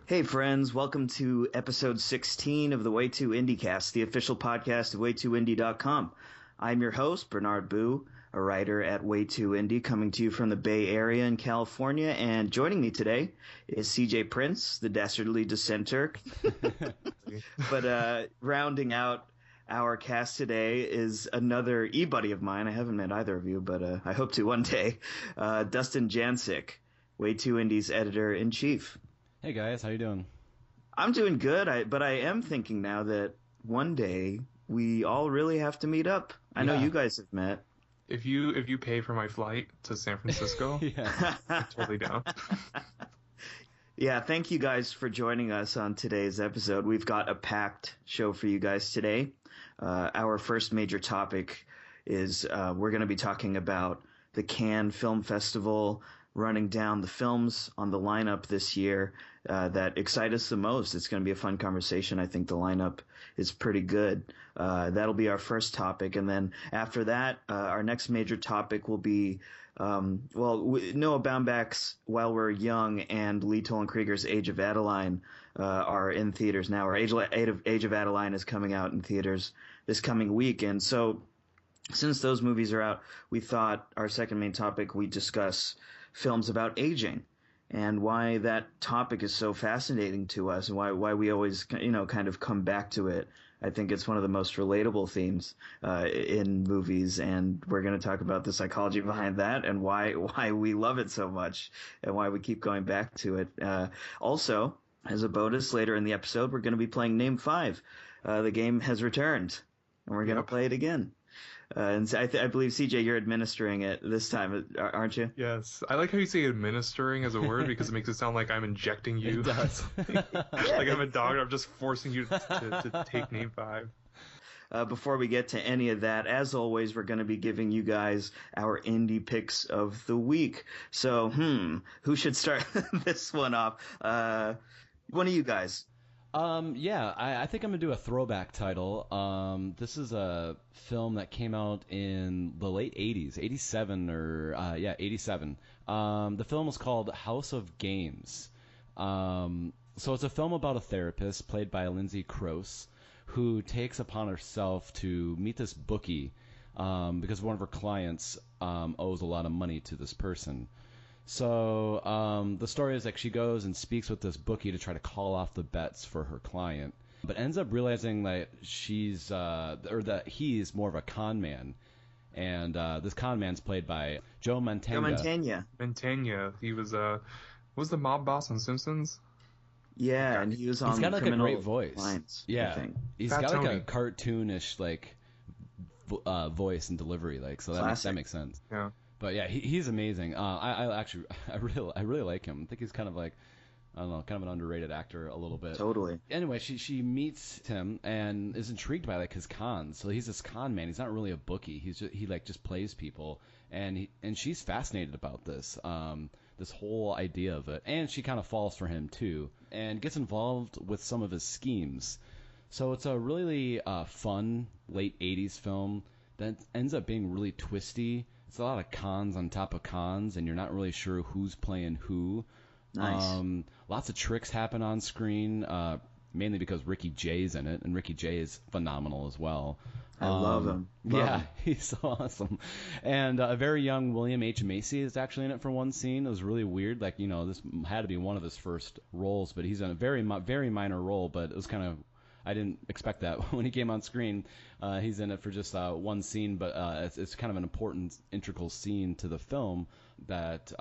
Hey friends, welcome to episode 16 of the Way Too Indiecast, the official podcast of way2indie.com. I'm your host, Bernard Boo, a writer at Way Too Indie, coming to you from the Bay Area in California, and joining me today is CJ Prince, the dastardly dissenter. But rounding out our cast today is another e-buddy of mine. I haven't met either of you, but I hope to one day. Dustin Jancic, Way Too Indie's editor-in-chief. Hey guys, how you doing? I'm doing good, but I am thinking now that one day we all really have to meet up. I know you guys have met. If you pay for my flight to San Francisco, I'm totally down. Yeah, thank you guys for joining us on today's episode. We've got a packed show for you guys today. Our first major topic is we're going to be talking about the Cannes Film Festival, running down the films on the lineup this year that excite us the most. It's going to be a fun conversation. I think the lineup is pretty good. That'll be our first topic. And then after that, our next major topic will be, Noah Baumbach's While We're Young and Lee Krieger's Age of Adaline are in theaters now. Or Age of Adaline is coming out in theaters this coming week. And so since those movies are out, we thought our second main topic we'd discuss films about aging and why that topic is so fascinating to us and why we always, kind of come back to it. I think it's one of the most relatable themes in movies, and we're going to talk about the psychology behind that and why we love it so much and why we keep going back to it. Also, as a bonus later in the episode, we're going to be playing Name 5. The game has returned, and we're going to play it again. And I believe, CJ, you're administering it this time, aren't you? Yes. I like how you say administering as a word because it makes it sound like I'm injecting you. It does. Like I'm a doctor. I'm just forcing you to take Name 5. Before we get to any of that, as always, we're going to be giving you guys our indie picks of the week. So, who should start this one off? One of you guys. I think I'm going to do a throwback title. This is a film that came out in the late 80s, 87 87. The film was called House of Games. So it's a film about a therapist played by Lindsay Crouse who takes upon herself to meet this bookie because one of her clients owes a lot of money to this person. So the story is like she goes and speaks with this bookie to try to call off the bets for her client, but ends up realizing that that he's more of a con man, and this con man's played by Joe Mantegna. Mantegna. He was the mob boss on Simpsons? Yeah, and he was on. He's got like a great voice. Lines, yeah, I think. He's Fat got Tony. like a cartoonish voice and delivery, so that makes sense. Yeah. But yeah, he's amazing. I really like him. I think he's kind of like, I don't know, kind of an underrated actor a little bit. Totally. Anyway, she meets him and is intrigued by like his cons. So he's this con man. He's not really a bookie. He just plays people, and she's fascinated about this this whole idea of it, and she kind of falls for him too, and gets involved with some of his schemes. So it's a really fun late 80s film that ends up being really twisty. It's a lot of cons on top of cons, and you're not really sure who's playing who. Nice. Lots of tricks happen on screen, mainly because Ricky Jay's in it, and Ricky Jay is phenomenal as well. I love him. He's so awesome. And a very young William H. Macy is actually in it for one scene. It was really weird. Like, this had to be one of his first roles, but he's in a very, very minor role, but it was kind of... I didn't expect that when he came on screen. He's in it for just one scene, but it's kind of an important, integral scene to the film that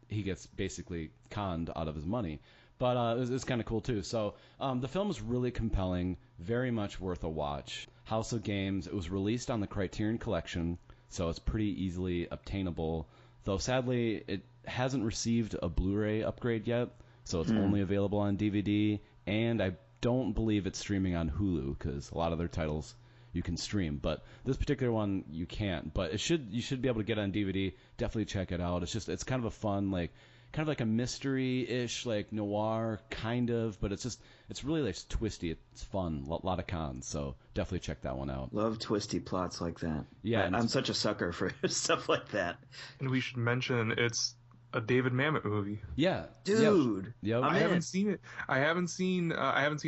he gets basically conned out of his money. But it's kind of cool too. So the film is really compelling, very much worth a watch. House of Games. It was released on the Criterion Collection, so it's pretty easily obtainable. Though sadly, it hasn't received a Blu-ray upgrade yet, so it's only available on DVD. And I don't believe it's streaming on Hulu because a lot of their titles you can stream, but this particular one you can't. But you should be able to get it on DVD. Definitely check it out. It's kind of a fun, kind of like a mystery-ish, like noir kind of, but it's really like twisty. It's fun, a lot of cons, so definitely check that one out. Love twisty plots like that. Yeah, I'm such a sucker for stuff like that. And we should mention it's a David Mamet movie. Yeah, dude. Yep. I haven't seen it. I haven't seen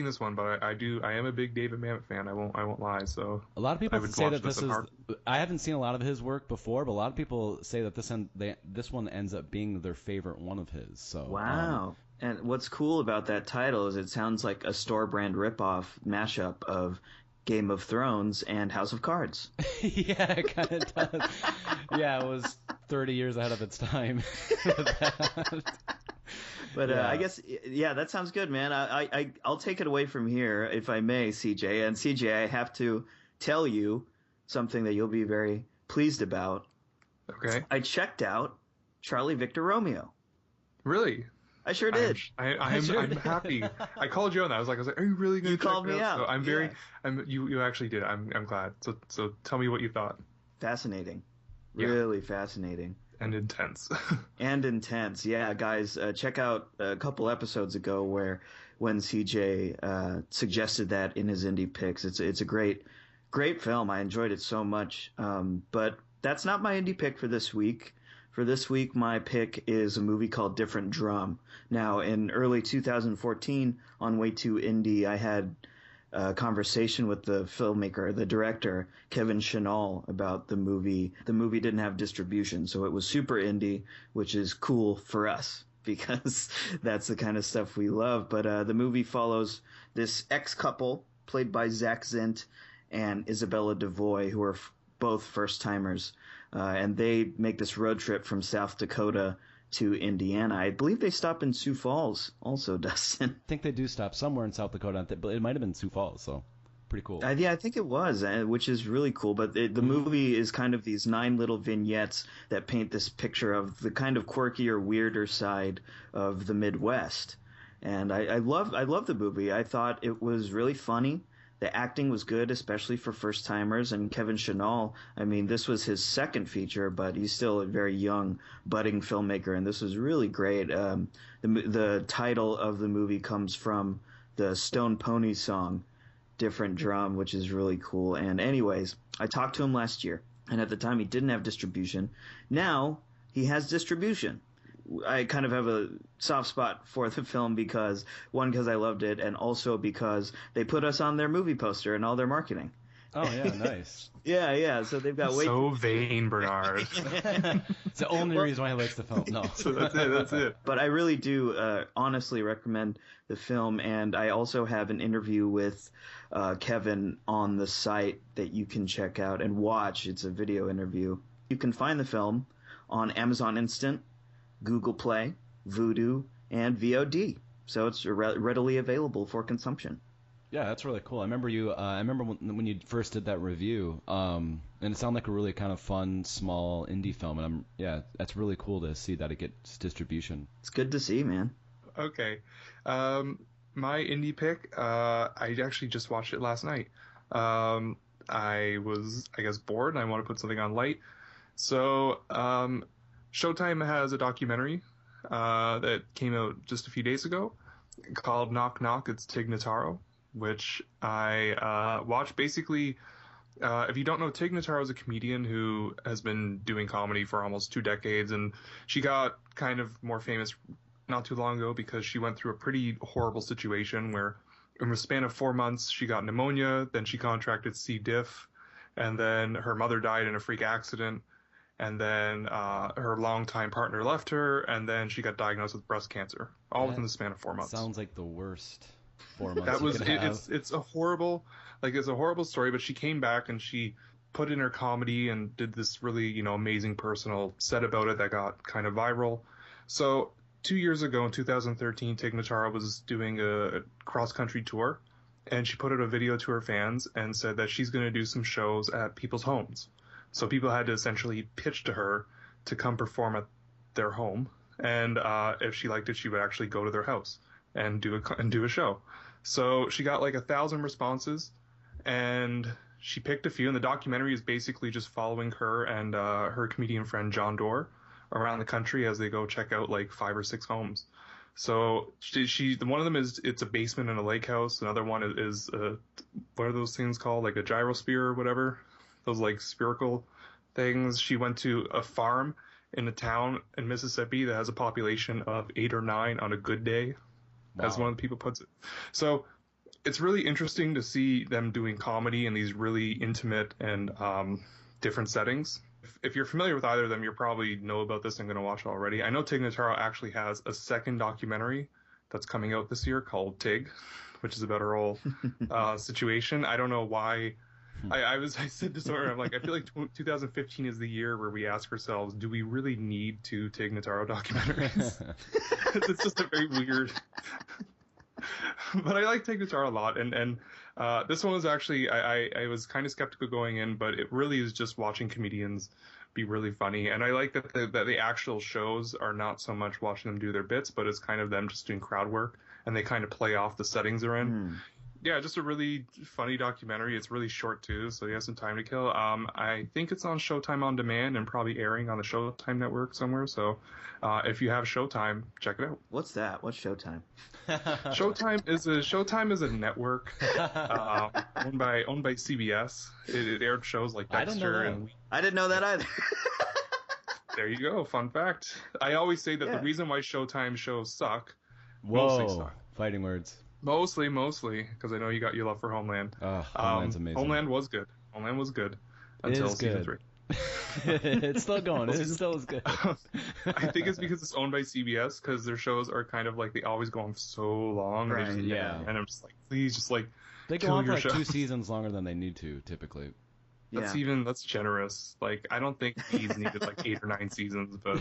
this one, but I do. I am a big David Mamet fan. I won't lie. So a lot of people say that this is. apart. I haven't seen a lot of his work before, but a lot of people say that this one ends up being their favorite one of his. So wow. And what's cool about that title is it sounds like a store brand ripoff mashup of Game of Thrones and House of Cards. Yeah, it kind of does. Yeah, it was 30 years ahead of its time. But I guess, yeah, that sounds good, man. I'll take it away from here, if I may, CJ. And CJ, I have to tell you something that you'll be very pleased about. Okay. I checked out Charlie Victor Romeo. Really? I sure did. I'm happy. I called you on that. I was like, are you really going to check called me out? So I'm very. You actually did. I'm glad. So tell me what you thought. Fascinating. Yeah. Really fascinating. And intense. And intense. Yeah, guys, check out a couple episodes ago when CJ suggested that in his indie picks. It's a great film. I enjoyed it so much. But that's not my indie pick for this week. For this week, my pick is a movie called Different Drum. Now, in early 2014 on Way Too Indie, I had a conversation with the filmmaker, the director, Kevin Chanel, about the movie. The movie didn't have distribution, so it was super indie, which is cool for us because that's the kind of stuff we love. But the movie follows this ex-couple played by Zach Zint and Isabella Devoy, who are both first-timers. And they make this road trip from South Dakota to Indiana. I believe they stop in Sioux Falls also, Dustin. I think they do stop somewhere in South Dakota, but it might have been Sioux Falls, so pretty cool. Yeah, I think it was, which is really cool. But the movie is kind of these 9 little vignettes that paint this picture of the kind of quirkier, weirder side of the Midwest. And I love the movie. I thought it was really funny. The acting was good, especially for first-timers. And Kevin Chanel, I mean, this was his second feature, but he's still a very young, budding filmmaker, and this was really great. The title of the movie comes from the Stone Pony song, Different Drum, which is really cool. And anyways, I talked to him last year, and at the time he didn't have distribution. Now he has distribution. I kind of have a soft spot for the film because I loved it, and also because they put us on their movie poster and all their marketing. Oh, yeah, nice. Yeah. So they've got so vain, Bernard. It's the only reason why he likes the film. No. So that's it. But I really do honestly recommend the film, and I also have an interview with Kevin on the site that you can check out and watch. It's a video interview. You can find the film on Amazon Instant, Google Play, Vudu, and VOD. So it's readily available for consumption. Yeah, that's really cool. I remember you. I remember when you first did that review, and it sounded like a really kind of fun, small indie film. And that's really cool to see that it gets distribution. It's good to see, man. Okay, my indie pick. I actually just watched it last night. I was, I guess, bored, and I want to put something on light. So, Showtime has a documentary that came out just a few days ago called Knock Knock, It's Tig Notaro, which I watched. Basically, if you don't know, Tig Notaro is a comedian who has been doing comedy for almost 2 decades, and she got kind of more famous not too long ago because she went through a pretty horrible situation where in the span of 4 months she got pneumonia, then she contracted C. diff, and then her mother died in a freak accident. And then her longtime partner left her, and then she got diagnosed with breast cancer, all within the span of 4 months. Sounds like the worst 4 months. That was it's a horrible story, but she came back and she put in her comedy and did this really amazing personal set about it that got kind of viral. So 2 years ago in 2013, Tig Notaro was doing a cross country tour, and she put out a video to her fans and said that she's going to do some shows at people's homes. So people had to essentially pitch to her to come perform at their home, and if she liked it, she would actually go to their house and do a show. So she got like 1,000 responses, and she picked a few. And the documentary is basically just following her and her comedian friend John Doerr around the country as they go check out like 5 or 6 homes. So she one of them is it's a basement in a lake house. Another one is what are those things called, like a gyrosphere or whatever. Those like spherical things. She went to a farm in a town in Mississippi that has a population of 8 or 9 on a good day, as one of the people puts it. So it's really interesting to see them doing comedy in these really intimate and different settings. If you're familiar with either of them, you probably know about this and going to watch it already. I know Tig Notaro actually has a second documentary that's coming out this year called Tig, which is about her whole situation. I don't know why. I said to Sawyer, I'm like, I feel like 2015 is the year where we ask ourselves, do we really need two Tig Notaro documentaries? It's just a very weird. But I like Tig Notaro a lot, and this one was actually I was kind of skeptical going in, but it really is just watching comedians be really funny, and I like that the actual shows are not so much watching them do their bits, but it's kind of them just doing crowd work, and they kind of play off the settings they're in. Yeah, just a really funny documentary. It's really short too, so you have some time to kill. I think it's on Showtime On Demand and probably airing on the Showtime network somewhere. So if you have Showtime, check it out. What's that? What's Showtime? Showtime is a network owned by CBS. It aired shows like Dexter and I didn't know that either. There you go. Fun fact. I always say that the reason why Showtime shows suck. Whoa, fighting words. Mostly, because I know you got your love for Homeland. Homeland's amazing. Homeland was good until season 3. It's still going. It still is good. I think it's because it's owned by CBS, because their shows are kind of like they always go on so long. Right. And I'm just like, please, just like they go on for like 2 seasons longer than they need to typically. That's generous. Like, I don't think these needed like 8 or 9 seasons, but.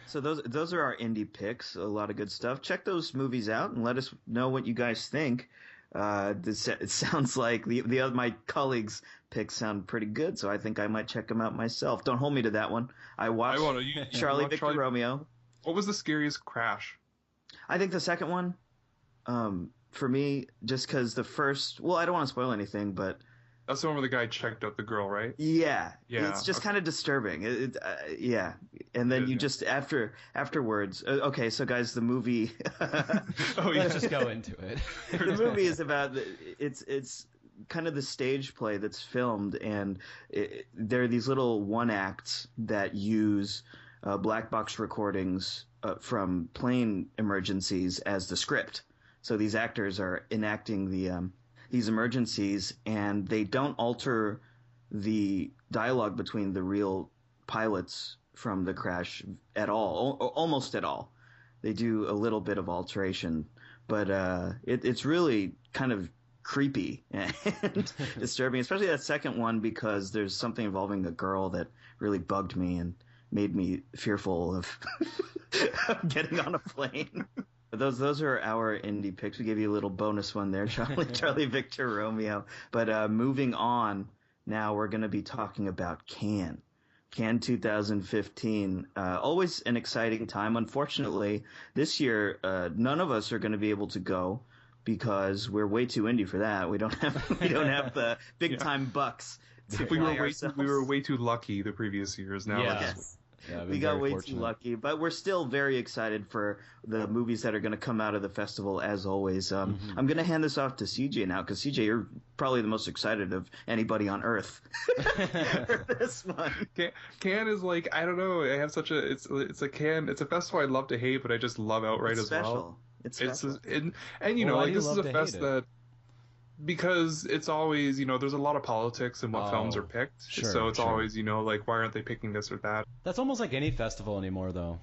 So those are our indie picks. A lot of good stuff. Check those movies out and let us know what you guys think. It sounds like my colleagues' picks sound pretty good, so I think I might check them out myself. Don't hold me to that one. I watched Charlie Victor Romeo. What was the scariest crash? I think the second one. For me, just because the first. Well, I don't want to spoil anything, but. That's the one where the guy checked out the girl, right? Yeah. It's just kind of disturbing. And then you just afterwards. Okay, so guys, the movie. Let's just go into it. The movie is about it's kind of the stage play that's filmed, and there are these little one acts that use black box recordings from plane emergencies as the script. So these actors are enacting these emergencies, and they don't alter the dialogue between the real pilots from the crash at all, almost at all. They do a little bit of alteration, but it's really kind of creepy and disturbing, especially that second one, because there's something involving a girl that really bugged me and made me fearful of getting on a plane. Those are our indie picks. We gave you a little bonus one there, Charlie Victor Romeo. But moving on, now we're going to be talking about Cannes 2015. Always an exciting time. Unfortunately, this year none of us are going to be able to go because we're way too indie for that. We don't have the big time bucks. We were way too lucky the previous years. Now we got way too lucky, but we're still very excited for the movies that are going to come out of the festival, as always. I'm going to hand this off to CJ now, because CJ, you're probably the most excited of anybody on Earth for this one. Cannes is like, I don't know. I have such a it's a Cannes. It's a festival I love to hate, but I just love outright as well. It's special. And you know, like, this is a fest that. Because it's always, there's a lot of politics in what films are picked. So it's always, like, why aren't they picking this or that? That's almost like any festival anymore, though,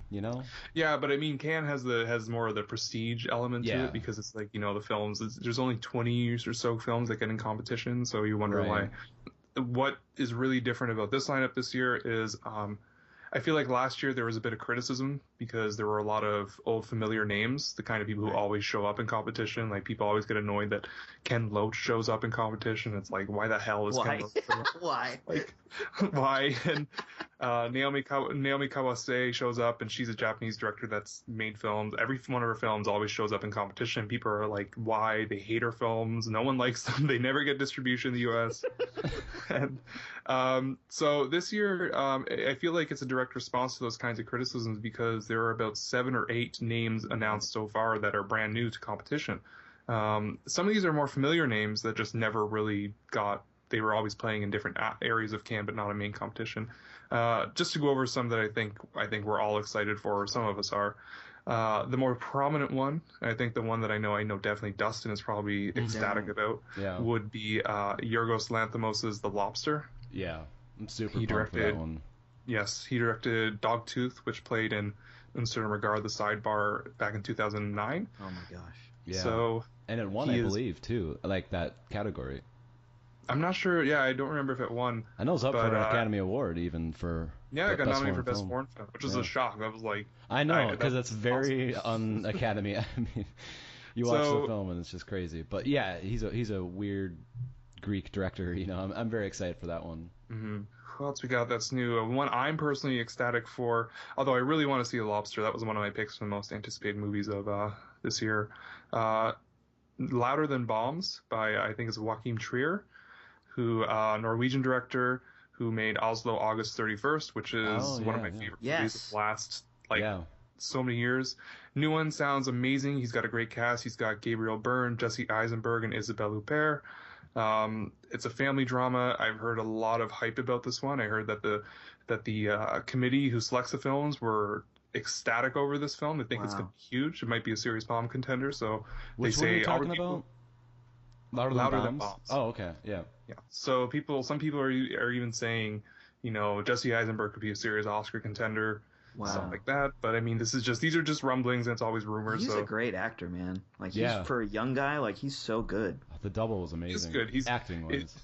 Yeah, but I mean, Cannes has more of the prestige element to it, because it's like, the films, there's only 20 or so films that get in competition, so you wonder why. What is really different about this lineup this year is I feel like last year there was a bit of criticism because there were a lot of old familiar names, the kind of people who always show up in competition. Like, people always get annoyed that Ken Loach shows up in competition. It's like, why the hell is Ken Loach? Why? Like, why? And Naomi Kawase shows up, and she's a Japanese director that's made films. Every one of her films always shows up in competition. People are like, why? They hate her films. No one likes them. They never get distribution in the U.S. And so this year, I feel like it's a direct response to those kinds of criticisms, because there are about 7 or 8 names announced so far that are brand new to competition. Some of these are more familiar names that just never really they were always playing in different areas of Cannes, but not a main competition. Just to go over some that I think we're all excited for, or some of us are. The more prominent one, I think the one that I know definitely Dustin is probably ecstatic about, would be Yorgos Lanthimos' The Lobster. Yeah, I'm super pumped for that one. Yes, he directed Dogtooth, which played in certain regard the Sidebar back in 2009. Oh my gosh. Yeah. So, and it won, I believe, too, like that category. I'm not sure. Yeah, I don't remember if it won. I know it was up for an Academy Award, even for. Yeah, it got nominated for Best Foreign Film, which was a shock. That was like. I know, because it's very un-Academy. I mean, you watch the film and it's just crazy. But yeah, he's a weird Greek director. You know, I'm very excited for that one. Mm-hmm. Who else we got that's new? One I'm personally ecstatic for, although I really want to see The Lobster. That was one of my picks for the most anticipated movies of this year. Louder Than Bombs by, I think it's Joachim Trier, who Norwegian director who made Oslo August 31st, which is one of my favorite movies of the last so many years. New one sounds amazing. He's got a great cast. He's got Gabriel Byrne, Jesse Eisenberg, and Isabelle Huppert. It's a family drama. I've heard a lot of hype about this one. I heard that the committee who selects the films were ecstatic over this film. They think it's going to be huge. It might be a serious bomb contender. So which one are you talking about? Louder Than Bombs. Oh, okay, yeah. So some people are even saying, Jesse Eisenberg could be a serious Oscar contender. Something like that. But I mean, these are just rumblings, and it's always rumors. He's a great actor, man. Like, for a young guy, like, he's so good. The Double was amazing. He's good. He's acting wise.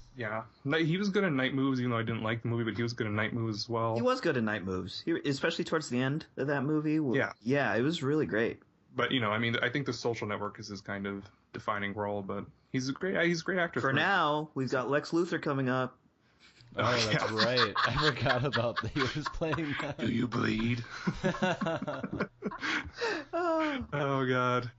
He was good in Night Moves, even though I didn't like the movie, but he was good in Night Moves as well. He was good in Night Moves, especially towards the end of that movie. Yeah, it was really great. But I mean, I think The Social Network is his kind of defining role. But he's a great actor. For now, we've got Lex Luthor coming up. Oh, that's right. I forgot about that. He was playing that. Do you bleed? Oh, God.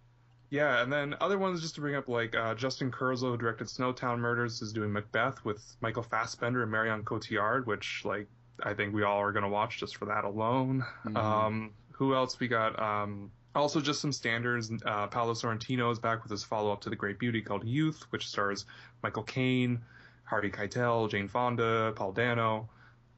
Yeah, and then other ones just to bring up, like Justin Kurzel, who directed Snowtown Murders, is doing Macbeth with Michael Fassbender and Marion Cotillard, which, like, I think we all are going to watch just for that alone. Mm-hmm. Who else we got? Also, just some standards. Paolo Sorrentino is back with his follow-up to The Great Beauty called Youth, which stars Michael Caine, Harvey Keitel, Jane Fonda, Paul Dano.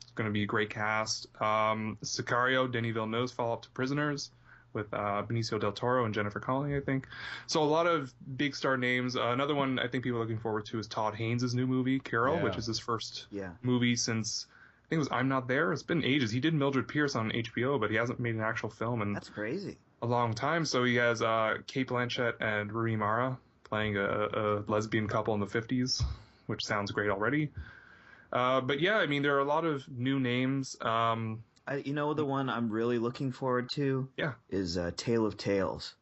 It's going to be a great cast. Sicario, Denis Villeneuve's follow-up to Prisoners, with Benicio del Toro and Jennifer Connelly, I think. So a lot of big star names. Another one I think people are looking forward to is Todd Haynes' new movie, Carol, which is his first movie since, I think it was I'm Not There. It's been ages. He did Mildred Pierce on HBO, but he hasn't made an actual film in That's crazy. a long time. So he has Kate Blanchett and Rooney Mara playing a lesbian couple in the 50s, which sounds great already. But yeah, I mean, there are a lot of new names. The one I'm really looking forward to is Tale of Tales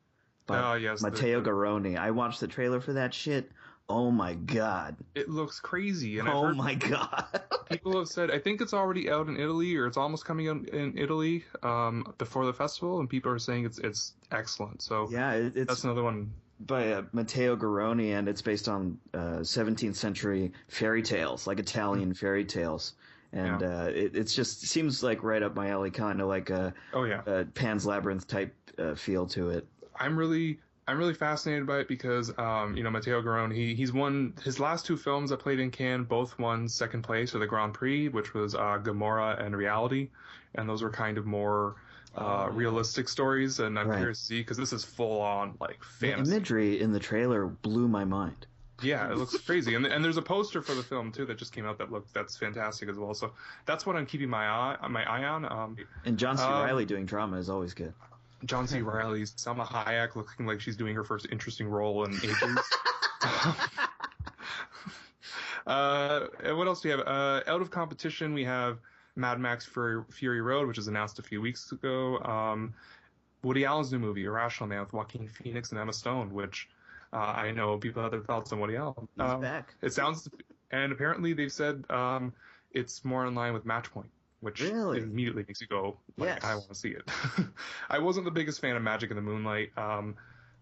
by Matteo Garrone. I watched the trailer for that shit. Oh my god. It looks crazy. And oh my god. People have said, I think it's already out in Italy, or it's almost coming out in Italy before the festival, and people are saying it's excellent. So that's another one. By Matteo Garrone, and it's based on 17th century fairy tales, like Italian fairy tales. And it just seems like right up my alley, kind of like a Pan's Labyrinth type feel to it. I'm really fascinated by it because Matteo Garrone, he's won his last two films that played in Cannes, both won second place for the Grand Prix, which was Gomorrah and Reality, and those were kind of more realistic stories. And I'm curious to see, because this is full on like fantasy. The imagery in the trailer blew my mind. Yeah, it looks crazy, and there's a poster for the film too that just came out that's fantastic as well. So that's what I'm keeping my eye on. And John C. Reilly doing drama is always good. John C. Reilly's Salma Hayek looking like she's doing her first interesting role in Ages. And what else do we have? Out of competition, we have Mad Max Fury Road, which was announced a few weeks ago. Woody Allen's new movie, Irrational Man, with Joaquin Phoenix and Emma Stone, which. I know people have their thoughts on Woody Allen. He's back. It sounds, and apparently they've said it's more in line with Match Point, which immediately makes you go, like, I want to see it. I wasn't the biggest fan of Magic in the Moonlight. I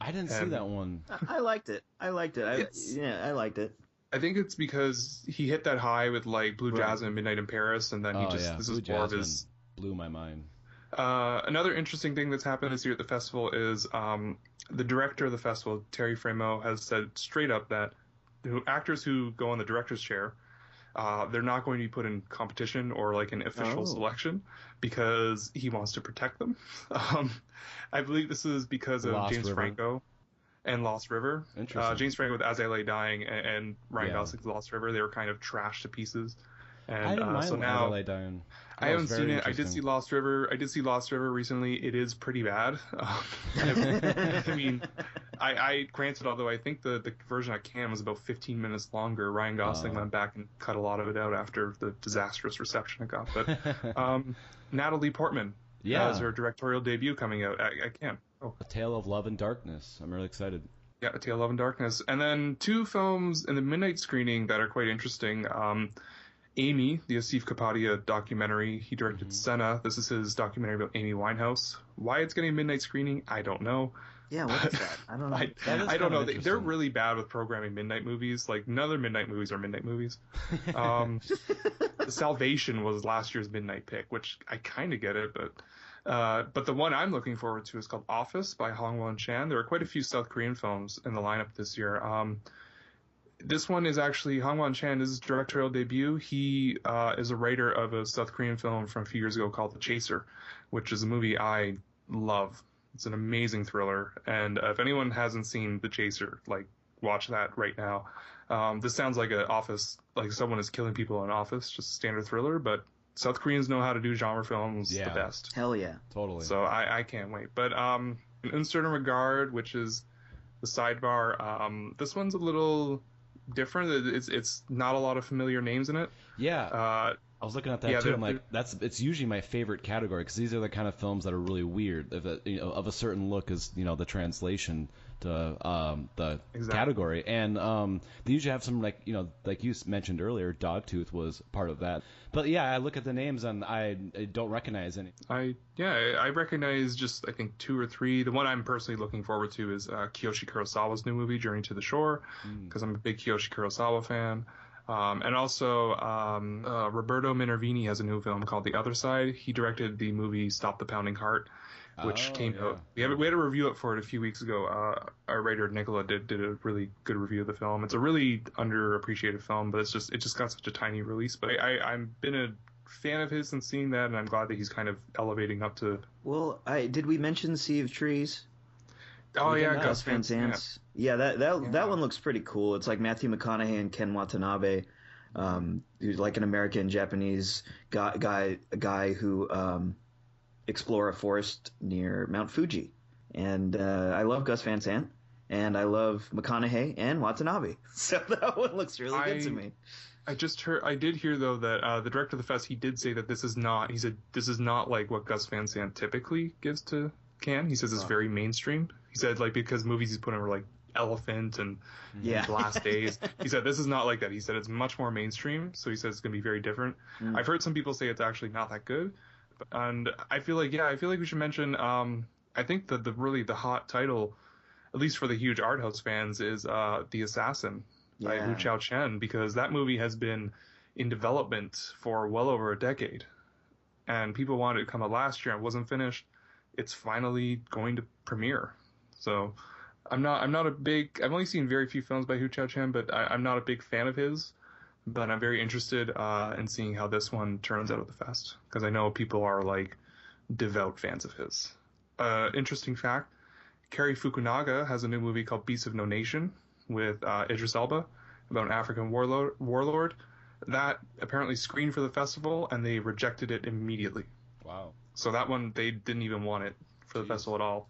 didn't see that one. I liked it. I liked it. I think it's because he hit that high with like Blue Jasmine, Midnight in Paris, and then this is more of his. Blew my mind. Another interesting thing that's happened this year at the festival is the director of the festival, Terry Frémaux, has said straight up that actors who go on the director's chair they're not going to be put in competition or like an official selection because he wants to protect them. I believe this is because of Lost James River. Franco and Lost River. Interesting. James Franco with As I Lay Dying and Ryan Gosling's Lost River, they were kind of trashed to pieces. And I didn't mind so As now I Lay Dying. I haven't seen it. I did see Lost River. I did see Lost River recently. It is pretty bad. I mean, I granted, although I think the version I can was about 15 minutes longer. Ryan Gosling went back and cut a lot of it out after the disastrous reception it got. But Natalie Portman has her directorial debut coming out. I can. Oh. A Tale of Love and Darkness. I'm really excited. Yeah, A Tale of Love and Darkness. And then 2 films in the midnight screening that are quite interesting. Amy, the Asif Kapadia documentary. He directed Senna. This is his documentary about Amy Winehouse. Why it's getting a midnight screening, I don't know. Yeah, what is that? I don't know. I don't know. They're really bad with programming midnight movies. Like, none of their midnight movies are midnight movies. The Salvation was last year's midnight pick, which I kind of get it, but the one I'm looking forward to is called Office by Hong Won-chan. There are quite a few South Korean films in the lineup this year. This one is actually Hong Won-chan. This is his directorial debut. He is a writer of a South Korean film from a few years ago called The Chaser, which is a movie I love. It's an amazing thriller. And if anyone hasn't seen The Chaser, like, watch that right now. This sounds like an office, like someone is killing people in an office, just a standard thriller, but South Koreans know how to do genre films the best. Hell yeah. Totally. So I can't wait. But in Uncertain Regard, which is the sidebar, this one's a little different. It's not a lot of familiar names in it. Yeah. I was looking at that too. I'm like, it's usually my favorite category because these are the kind of films that are really weird. Of a certain look is the translation to the category, and they usually have some like you mentioned earlier, Dogtooth was part of that. But yeah, I look at the names and I don't recognize any. I recognize just I think 2 or 3. The one I'm personally looking forward to is Kiyoshi Kurosawa's new movie Journey to the Shore, because I'm a big Kiyoshi Kurosawa fan. And also, Roberto Minervini has a new film called The Other Side. He directed the movie Stop the Pounding Heart, which came out. We had a review up for it a few weeks ago. Our writer Nicola did a really good review of the film. It's a really underappreciated film, but it just got such a tiny release. But I've been a fan of his since seeing that, and I'm glad that he's kind of elevating up to. Well, did we mention Sea of Trees? Oh yeah, Gus Van Sant. Yeah, that one looks pretty cool. It's like Matthew McConaughey and Ken Watanabe, who's like an American-Japanese guy who explore a forest near Mount Fuji. And I love Gus Van Sant, and I love McConaughey and Watanabe. So that one looks really good to me. I did hear though that the director of the fest, he did say that this is not like what Gus Van Sant typically gives to Cannes. He says it's very mainstream. He said like because movies he's put in were like Elephant and Last Days. He said this is not like that. He said it's much more mainstream. So he says it's gonna be very different. I've heard some people say it's actually not that good, and I feel like we should mention. I think that the hot title, at least for the huge art house fans, is The Assassin by Hu Chao Chen, because that movie has been in development for well over a decade, and people wanted it to come out last year and it wasn't finished. It's finally going to premiere. So I'm not a big. I've only seen very few films by Hu Chao Chen, but I'm not a big fan of his. But I'm very interested in seeing how this one turns out at the fest, because I know people are like devout fans of his. Interesting fact: Cary Fukunaga has a new movie called Beasts of No Nation with Idris Elba about an African warlord. That apparently screened for the festival, and they rejected it immediately. Wow. So that one, they didn't even want it for the festival at all.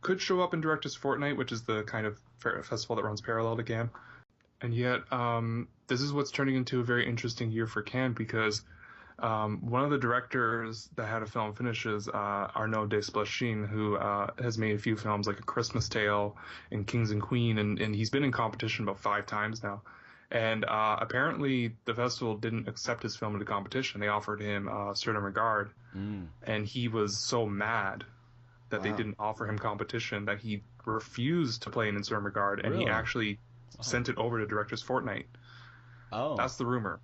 Could show up in Directors Fortnight, which is the kind of festival that runs parallel to Cannes. And yet, this is what's turning into a very interesting year for Cannes, because one of the directors that had a film finish is Arnaud Desplechin, who has made a few films like A Christmas Tale and Kings and Queen, and he's been in competition about 5 times now. And apparently the festival didn't accept his film into competition. They offered him Certain Regard, and he was so mad that they didn't offer him competition that he refused to play in Certain Regard, and he actually sent it over to Directors Fortnight. Oh, that's the rumor.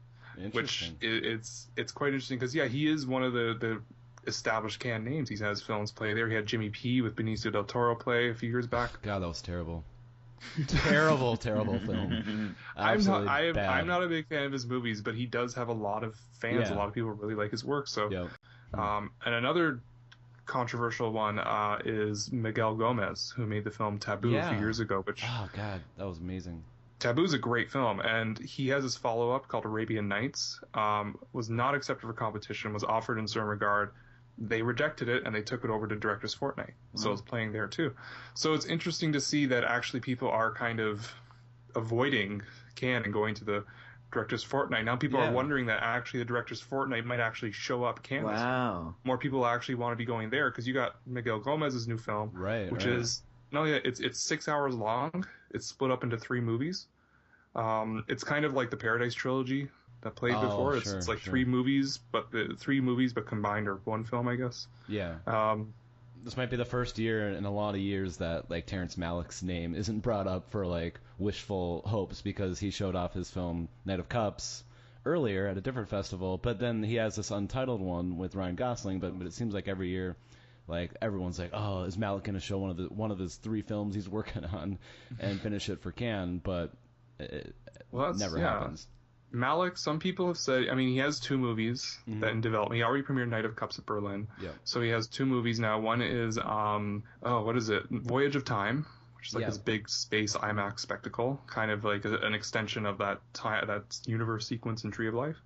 Which it's quite interesting because he is one of the established Cannes names. He has films play there. He had Jimmy P with Benicio del Toro play a few years back. God, that was terrible. Terrible film. Absolutely bad. I'm not a big fan of his movies, but he does have a lot of fans. Yeah. A lot of people really like his work. So, Yep. And another controversial one is Miguel Gomez, who made the film Taboo a few years ago. Which oh god, that was amazing. Taboo's a great film, and he has his follow-up called Arabian Nights. Was not accepted for competition. Was offered in certain regard. They rejected it, and they took it over to Director's Fortnight. So it's playing there too. So it's interesting to see that actually people are kind of avoiding Cannes and going to the Director's Fortnight. Now people are wondering that actually the Director's Fortnight might actually show up Cannes. Wow. More people actually want to be going there because you got Miguel Gomez's new film, which is not only that, it's 6 hours long. It's split up into 3 movies. It's kind of like the Paradise Trilogy that played before. It's like 3 movies, but combined are one film, I guess. Yeah. This might be the first year in a lot of years that like Terrence Malick's name isn't brought up for like wishful hopes, because he showed off his film Knight of Cups earlier at a different festival, but then he has this untitled one with Ryan Gosling. But it seems like every year, like everyone's like, oh, is Malick going to show one of his 3 films he's working on and finish it for Cannes? But it never happens. Malick, some people have said, I mean, he has 2 movies that in development. He already premiered Knight of Cups at Berlin. Yeah. So he has 2 movies now. One is, what is it? Voyage of Time, which is like this big space IMAX spectacle, kind of like an extension of that universe sequence in Tree of Life.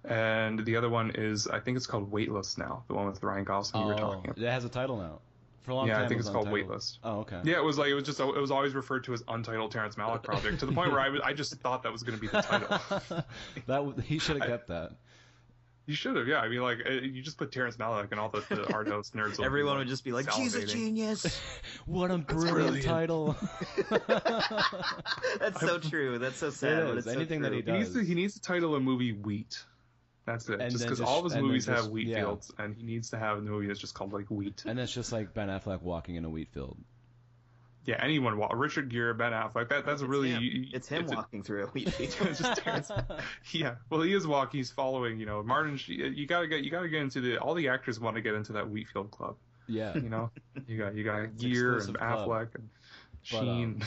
And the other one is, I think it's called Weightless now, the one with Ryan Gosling you were talking about. It has a title now. For a long time, I think it's called untitled. Weightless. Oh, okay. Yeah, it was always referred to as Untitled Terrence Malick Project, to the point where I just thought that was going to be the title. He should have kept that. You should have, yeah. I mean, like, you just put Terrence Malick and all the art house nerds. Everyone would just be like, "She's a genius." What a brilliant title. That's so true. That's so sad. It is. Anything that he does. He needs to title a movie Wheat. That's it. Just because all of his movies have wheat fields, and he needs to have a movie that's just called like Wheat. And it's just like Ben Affleck walking in a wheat field. Yeah, anyone. Richard Gere, Ben Affleck. That's really. It's him walking through a wheat field. It's just Terrence. Yeah, well, he is walking. He's following. Martin. You gotta get into all the actors want to get into that wheat field club. Yeah. You got Gere and Affleck and Sheen.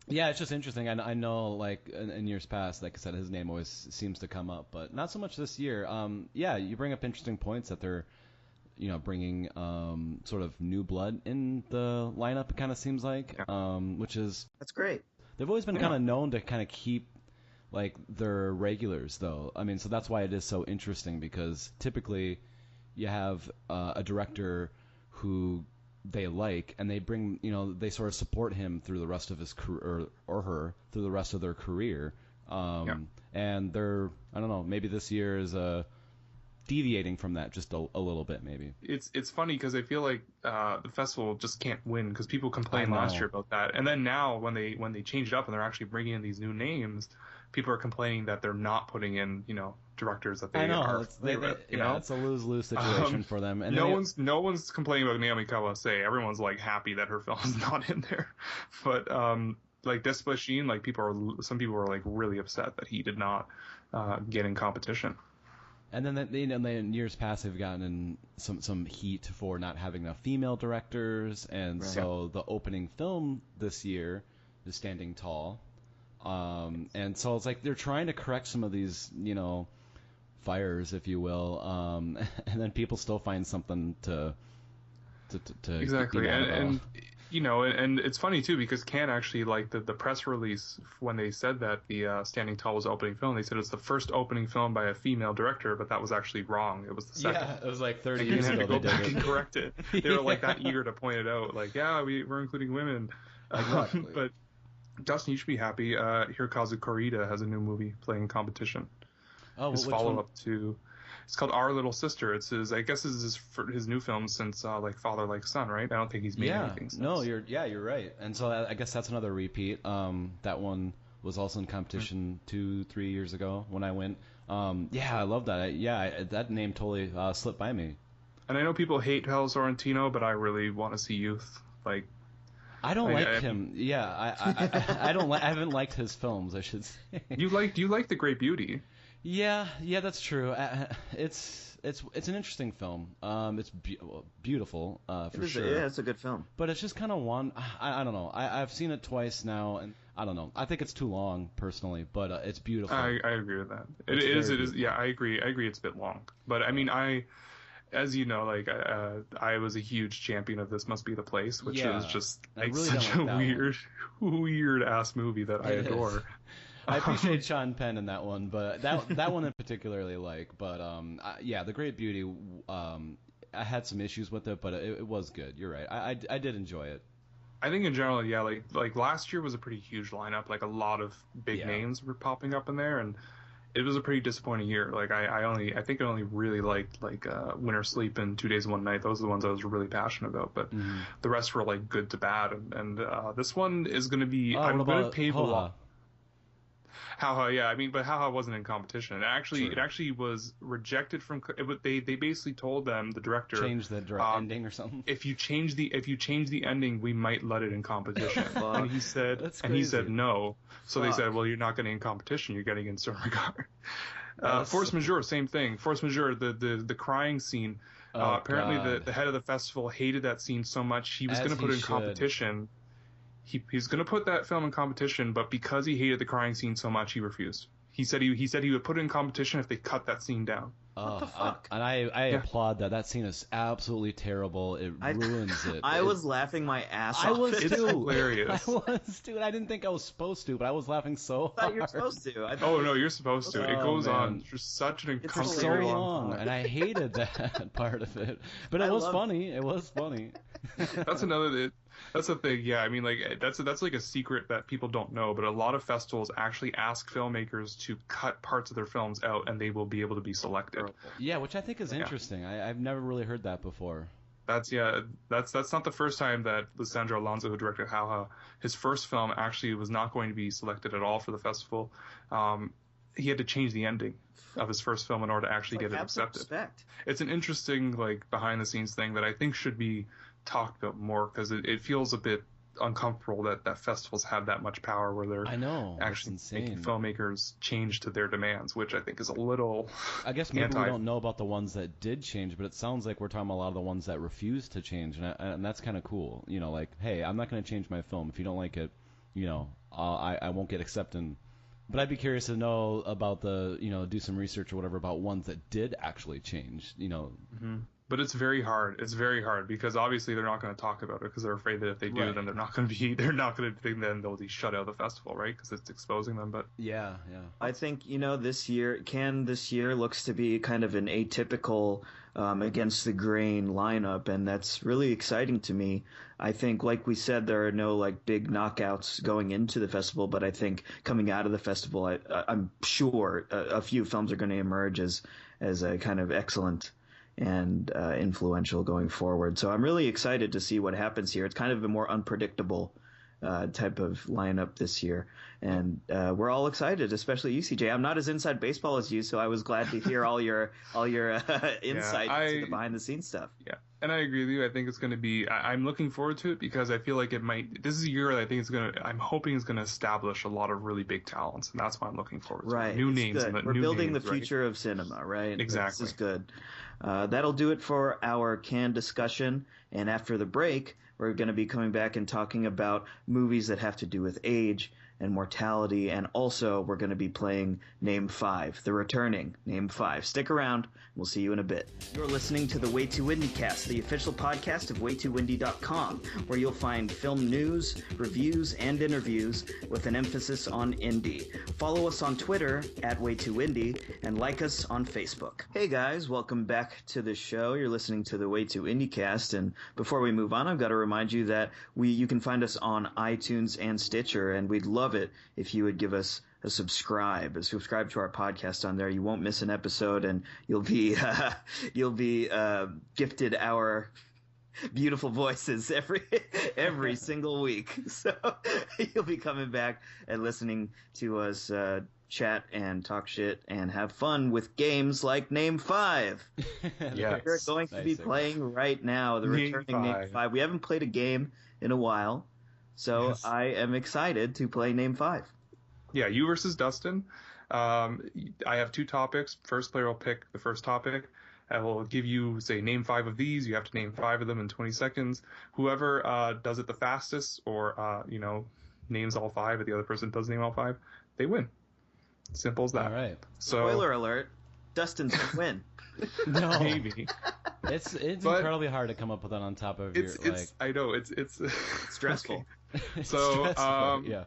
Yeah, it's just interesting. I know, like in years past, like I said, his name always seems to come up, but not so much this year. You bring up interesting points that they're, bringing sort of new blood in the lineup. It kind of seems like, which is that's great. They've always been kind of known to kind of keep like their regulars, though. I mean, so that's why it is so interesting, because typically you have a director who they like, and they bring, they sort of support him through the rest of his career, or her through the rest of their career. And they're, I don't know, maybe this year is deviating from that just a little bit, maybe. It's funny because I feel like the festival just can't win, because people complained last year about that, and then now when they change it up and they're actually bringing in these new names, people are complaining that they're not putting in directors that they are. It's a lose-lose situation for them. And no one's complaining about Naomi Kawase. Everyone's like happy that her film is not in there, but like Desplechin, like some people are like really upset that he did not get in competition. And then in years past, they've gotten in some heat for not having enough female directors, and so the opening film this year is Standing Tall. And so it's like they're trying to correct some of these, fires, if you will, and then people still find something to exactly. And it's funny too, because Cannes actually, like the press release when they said that the Standing Tall was opening film, they said it's the first opening film by a female director, but that was actually wrong. It was the second. Yeah, it was like 30 years ago. They go back and correct it. They were like that eager to point it out, like, we're including women. Exactly. But Dustin, you should be happy. Hirokazu Koreeda has a new movie playing in competition. Oh, his follow-up to, it's called Our Little Sister. It's his new film since like Father Like Son, right? I don't think he's made anything since. No, you're right. And so I guess that's another repeat. That one was also in competition 2-3 years ago when I went. I love that. That name totally slipped by me. And I know people hate Hal Sorrentino, but I really want to see Youth. Like, I don't like him. Yeah, I don't. I haven't liked his films, I should say. You like The Great Beauty. Yeah, that's true. It's an interesting film. It's beautiful for sure. Yeah, it's a good film. But it's just kind of one. I don't know. I've seen it twice now, and I don't know. I think it's too long personally, but it's beautiful. I agree with that. It is. Yeah, I agree. It's a bit long, but I mean, as you know, like I was a huge champion of This Must Be the Place, which is just like really such a weird ass movie that I adore. I appreciate Sean Penn in that one, but that one in particularly like. But yeah, The Great Beauty. I had some issues with it, but it was good. You're right. I did enjoy it. I think in general, yeah, like last year was a pretty huge lineup. Like a lot of big names were popping up in there, and it was a pretty disappointing year. Like I think I only really liked like Winter Sleep and 2 Days and One Night. Those are the ones I was really passionate about. But the rest were like good to bad, and this one is going to be. I'm going to pave the law. How yeah, I mean, but how wasn't in competition. It actually was rejected from. They basically told them, the director, change the ending or something. If you change the ending, we might let it in competition. And he said no. So they said, well, you're not getting in competition. You're getting in certain regard. Force Majeure, same thing. Force Majeure, the crying scene. Apparently, the head of the festival hated that scene so much he was going to put it in competition. He's going to put that film in competition, but because he hated the crying scene so much, he refused. He said he would put it in competition if they cut that scene down. What the fuck? And I applaud that. That scene is absolutely terrible. It ruins it. I was laughing my ass off. I was too. It's hilarious. I was too. I didn't think I was supposed to, but I was laughing so hard. I thought you were supposed to. Oh no, you're supposed to. It goes on for such an uncomfortably long time. And I hated that part of it. But it was funny. It was funny. That's the thing, yeah. I mean, like that's like a secret that people don't know, but a lot of festivals actually ask filmmakers to cut parts of their films out, and they will be able to be selected. Yeah, which I think is interesting. I've never really heard that before. That's not the first time that Lisandro Alonso, who directed How, his first film actually was not going to be selected at all for the festival. He had to change the ending of his first film in order to actually get it accepted. Respect. It's an interesting like behind the scenes thing that I think should be talked about more, because it feels a bit uncomfortable that festivals have that much power where they're actually making filmmakers change to their demands, which I think is a little. I guess maybe we don't know about the ones that did change, but it sounds like we're talking about a lot of the ones that refused to change, and that's kind of cool. You know, like, hey, I'm not going to change my film. If you don't like it, you know, I won't get accepted. But I'd be curious to know about do some research or whatever about ones that did actually change, you know. Mm-hmm. But it's very hard. It's very hard because obviously they're not going to talk about it because they're afraid that if they do, then then they'll be shut out of the festival, right? Because it's exposing them. But yeah. I think this year looks to be kind of an atypical against the grain lineup, and that's really exciting to me. I think, like we said, there are no like big knockouts going into the festival, but I think coming out of the festival, I'm sure a few films are going to emerge as a kind of excellent and influential going forward. So I'm really excited to see what happens here. It's kind of a more unpredictable type of lineup this year, and we're all excited, especially you, CJ. I'm not as inside baseball as you, so I was glad to hear all your insight to the behind the scenes stuff. Yeah, and I agree with you. I think it's going to be. I'm looking forward to it because I feel like it might. This is a year that I think it's going to. I'm hoping it's going to establish a lot of really big talents, and that's why I'm looking forward to. Right, new names. We're building the future of cinema, right? Exactly. This is good. That'll do it for our Cannes discussion, and after the break, we're going to be coming back and talking about movies that have to do with age and mortality, and also we're going to be playing Name 5, the returning Name 5. Stick around. We'll see you in a bit. You're listening to the Way Too Indiecast, the official podcast of WayTooIndie.com, where you'll find film news, reviews, and interviews with an emphasis on indie. Follow us on Twitter at Way2Indie and like us on Facebook. Hey guys, welcome back to the show. You're listening to the Way Too Indiecast, and before we move on, I've got to remind you that you can find us on iTunes and Stitcher, and we'd love it if you would give us a subscribe to our podcast on there. You won't miss an episode, and you'll be gifted our beautiful voices every single week. So you'll be coming back and listening to us chat and talk shit and have fun with games like Name 5. Yes. We're going to be playing right now the returning Name 5. We haven't played a game in a while, so I am excited to play Name 5. Yeah, you versus Dustin. I have 2 topics. First player will pick the first topic. I will give you, say, name 5 of these. You have to name 5 of them in 20 seconds. Whoever does it the fastest, or names all 5, and the other person does name all 5, they win. Simple as that. All right. So, spoiler alert: Dustin's gonna win. No, maybe. It's But incredibly hard to come up with that on top of your like. I know it's Stressful. It's So, stressful, yeah.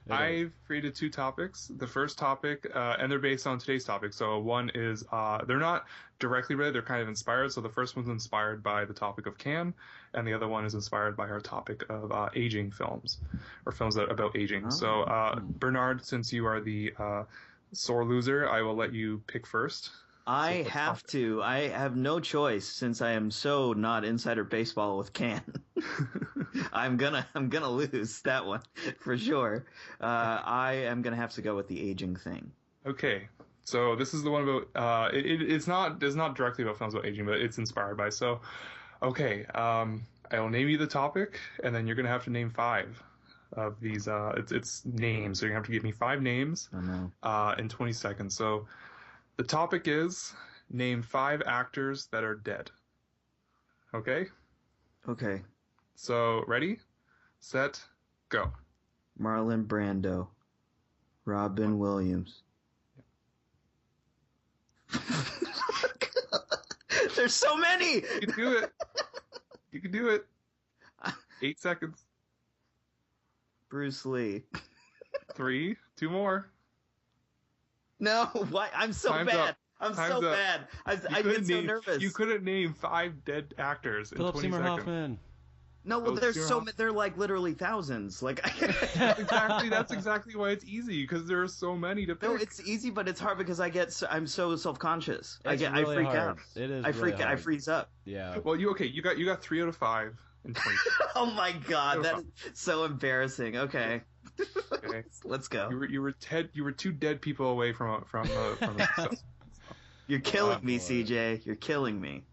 It is. I've created 2 topics. The first topic, and they're based on today's topic. So one is, they're not directly related, they're kind of inspired. So the first one's inspired by the topic of Cannes, and the other one is inspired by our topic of aging films, or films about aging. Oh. So, Bernard, since you are the sore loser, I will let you pick first. I have to. I have no choice since I am so not insider baseball with Cannes. I'm gonna lose that one for sure. I am gonna have to go with the aging thing. Okay. So this is the one about it's not directly about films about aging, but it's inspired by. So, okay, I will name you the topic, and then you're gonna have to name 5 of these. It's names, so you're gonna have to give me 5 names in 20 seconds. So the topic is name 5 actors that are dead. Okay. Okay. So ready, set, go. Marlon Brando, Robin Williams. There's so many. You can do it. You can do it. 8 seconds. Bruce Lee. 3, 2 more. No, why? I'm so Time's bad. up. I'm Time's so up. bad. I get so nervous. You couldn't name 5 dead actors in Philip 20 Seymour seconds. Hoffman. No, well, Those there's two so are- many. They're like literally thousands. Like, That's exactly why it's easy, because there are so many to pick. no, it's easy, but it's hard because I'm so self-conscious. I Really freak hard. out. It is. I really I hard. freeze up. Yeah. Well, you got 3 out of 5 in 20 seconds. Oh my god, that is so embarrassing. Okay, Okay. let's go. You were 2 dead people away from a success. You're killing me, boy. CJ. You're killing me.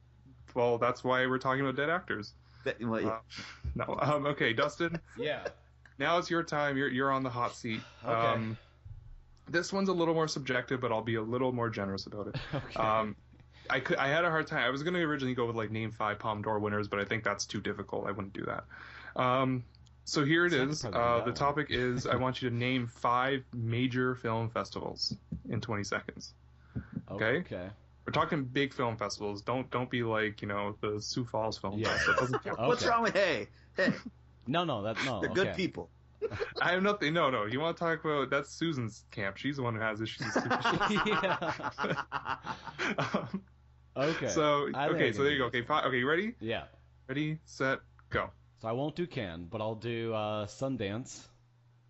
Well, that's why we're talking about dead actors. Well, No. Okay, Dustin. Yeah. Now it's your time. You're on the hot seat. Okay. This one's a little more subjective, but I'll be a little more generous about it. Okay. I had a hard time. I was going to originally go with like name 5 Palme d'Or winners, but I think that's too difficult. I wouldn't do that. So here it So I could is. probably do that The one. topic is I want you to name 5 major film festivals in 20 seconds. Okay? Okay. We're talking big film festivals. Don't be like, the Sioux Falls Film Yeah. Festival. That doesn't count. what's Okay. wrong with hey? No, They're okay. good people. I have nothing. No. You want to talk about that's Susan's camp. She's the one who has issues. Yeah. Okay. So I think I so can there you do go. Okay, this. okay, you ready? Yeah. Ready, set, go. So I won't do Cannes, but I'll do Sundance,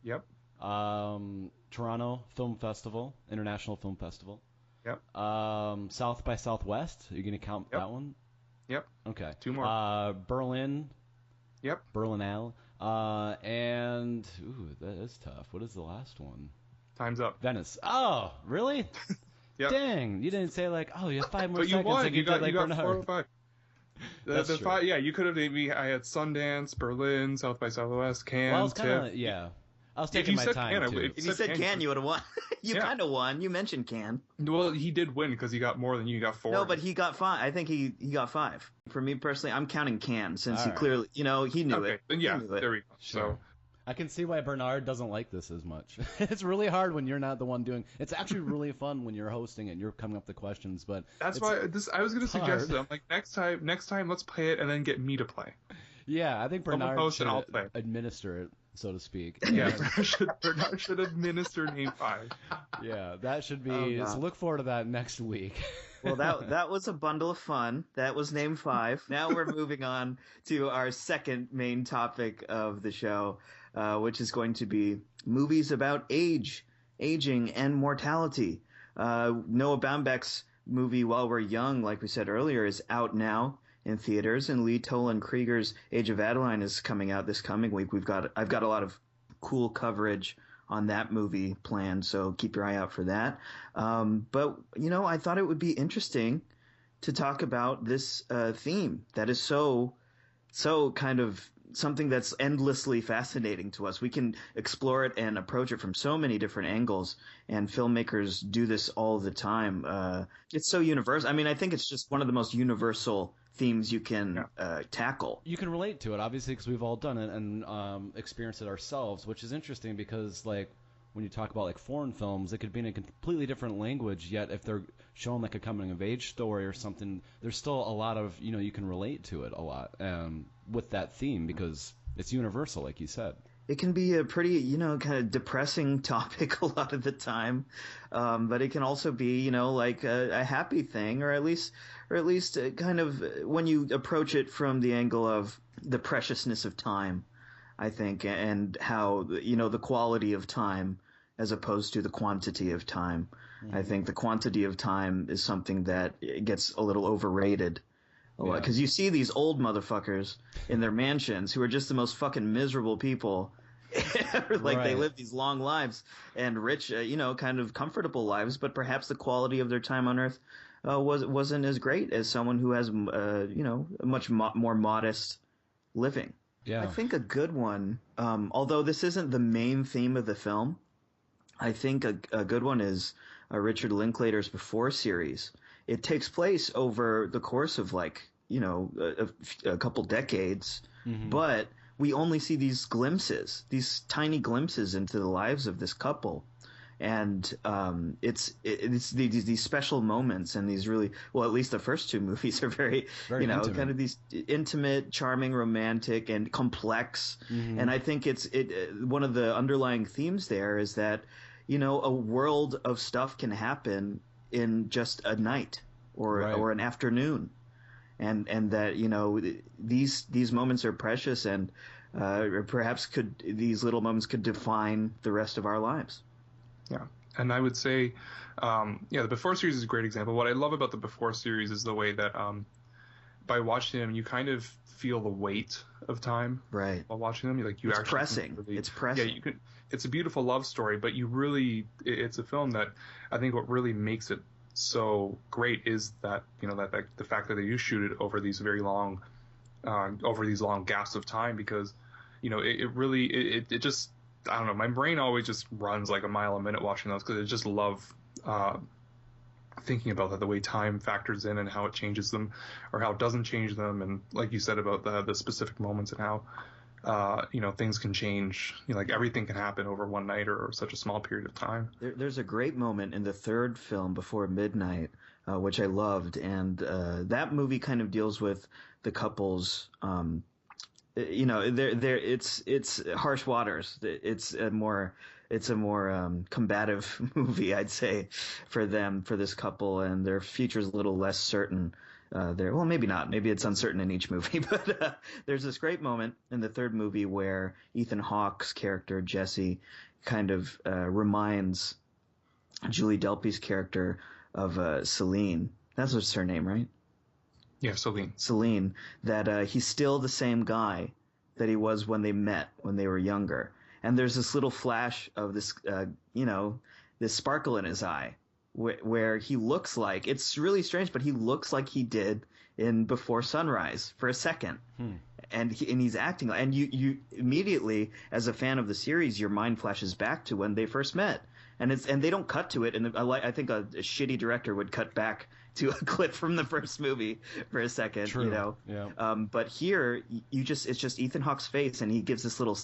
Yep. Toronto Film Festival, International Film Festival. Yep. South by Southwest. Are you going to count Yep. that one? Yep. Okay. 2 more. Berlin. Yep. Berlinale. And that is tough. What is the last one? Time's up. Venice. Oh, really? Yep. Dang! You didn't say like, oh, you have 5 more But you seconds. won. Like You got did, like, 4 Bernard. or 5. That's The true. 5. Yeah, you could have maybe. I had Sundance, Berlin, South by Southwest, Cannes. Well, I was kind of TIFF. I was If taking you my said time Cannes, too. if If you said Can, you would have won. You Yeah. kind of won. You mentioned Can. Well, he did win because he got more than you. He got 4. No, but he got 5. I think he got 5. For me personally, I'm counting Can since All he right. clearly, he knew okay. it. Then yeah, He knew it. there we go. Sure. I can see why Bernard doesn't like this as much. It's really hard when you're not the one doing. It's actually really fun when you're hosting and you're coming up with the questions, but That's it's- why I was going to suggest hard. it. I'm like next time let's play it and then get me to play. Yeah, I think Someone Bernard host should and I'll play. administer it, so to speak. Yeah, Bernard should administer name 5. Yeah, that should be. Oh, God. So look forward to that next week. Well, that was a bundle of fun. That was name 5. Now we're moving on to our second main topic of the show, which is going to be movies about aging, and mortality. Noah Baumbach's movie While We're Young, like we said earlier, is out now in theaters, and Lee Toland Krieger's Age of Adaline is coming out this coming week. I've got a lot of cool coverage on that movie planned, so keep your eye out for that. But I thought it would be interesting to talk about this theme that is so kind of something that's endlessly fascinating to us. We can explore it and approach it from so many different angles, and filmmakers do this all the time. It's so universal. I mean, I think it's just one of the most universal themes you can tackle. You can relate to it, obviously, because we've all done it and experienced it ourselves, which is interesting because, like, when you talk about like foreign films, it could be in a completely different language, yet if they're showing like a coming of age story or something, there's still a lot of, you can relate to it a lot with that theme because it's universal, like you said. It can be a pretty, kind of depressing topic a lot of the time, but it can also be, like a happy thing, or at least kind of when you approach it from the angle of the preciousness of time, I think, and how, the quality of time as opposed to the quantity of time. Mm-hmm. I think the quantity of time is something that gets a little overrated. Because you see these old motherfuckers in their mansions who are just the most fucking miserable people. They live these long lives and rich, kind of comfortable lives, but perhaps the quality of their time on Earth wasn't as great as someone who has, a much more modest living. Yeah. I think a good one, although this isn't the main theme of the film, I think a good one is Richard Linklater's Before series. It takes place over the course of a couple decades, mm-hmm. but we only see these glimpses, these tiny glimpses into the lives of this couple. And it's these special moments and these really, well, at least the first two movies are very intimate. Kind of these intimate, charming, romantic, and complex. Mm-hmm. And I think it's one of the underlying themes there is that a world of stuff can happen in just a night or an afternoon, and that these moments are precious and perhaps these little moments could define the rest of our lives. Yeah, and I would say, the Before series is a great example. What I love about the Before series is the way that by watching them, you kind of feel the weight of time. Right. While watching them, it's pressing. It's pressing. Yeah, you can. It's a beautiful love story, but it's a film that I think what really makes it so great is that that the fact that they do shoot it over these very long, gaps of time because, it just. I don't know. My brain always just runs like a mile a minute watching those because I just love thinking about that, the way time factors in and how it changes them or how it doesn't change them. And like you said about the specific moments and how, things can change. Like everything can happen over one night or such a small period of time. There's a great moment in the third film, Before Midnight, which I loved. And that movie kind of deals with the couple's it's harsh waters. It's a more combative movie, I'd say, for this couple, and their future's a little less certain. Well, maybe not. Maybe it's uncertain in each movie, but there's this great moment in the third movie where Ethan Hawke's character Jesse kind of reminds Julie Delpy's character of Celine. That's what's her name, right? Yeah, Celine. Celine, that he's still the same guy that he was when they met, when they were younger. And there's this little flash of this, this sparkle in his eye where he looks like, it's really strange, but he looks like he did in Before Sunrise for a second. And he's acting, and you immediately, as a fan of the series, your mind flashes back to when they first met. And they don't cut to it, and I think a shitty director would cut back to a clip from the first movie for a second. True. Yeah. But here, it's just Ethan Hawke's face, and he gives this little,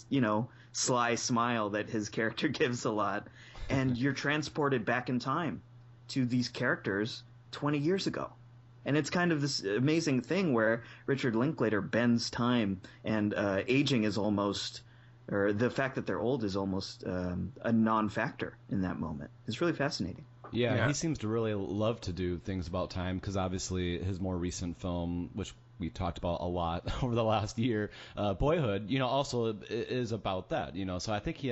sly smile that his character gives a lot, and you're transported back in time to these characters 20 years ago. And it's kind of this amazing thing where Richard Linklater bends time, and aging is almost, or the fact that they're old is almost a non-factor in that moment. It's really fascinating. Yeah, he seems to really love to do things about time because obviously his more recent film, which we talked about a lot over the last year, Boyhood, also is about that, So I think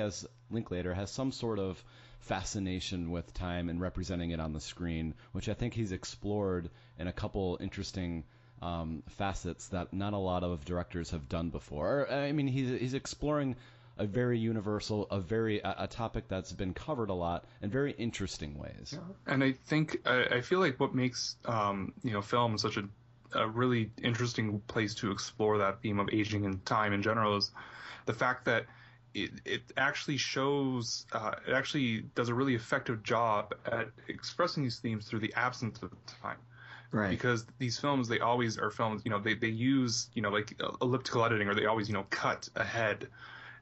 Linklater has some sort of fascination with time and representing it on the screen, which I think he's explored in a couple interesting facets that not a lot of directors have done before. I mean, he's exploring a very universal, a topic that's been covered a lot in very interesting ways. Yeah. And I think I feel like what makes film such a a really interesting place to explore that theme of aging and time in general is the fact that it actually shows, it actually does a really effective job at expressing these themes through the absence of time. Right. Because these films, they always are films, they use, like elliptical editing, or they always, cut ahead.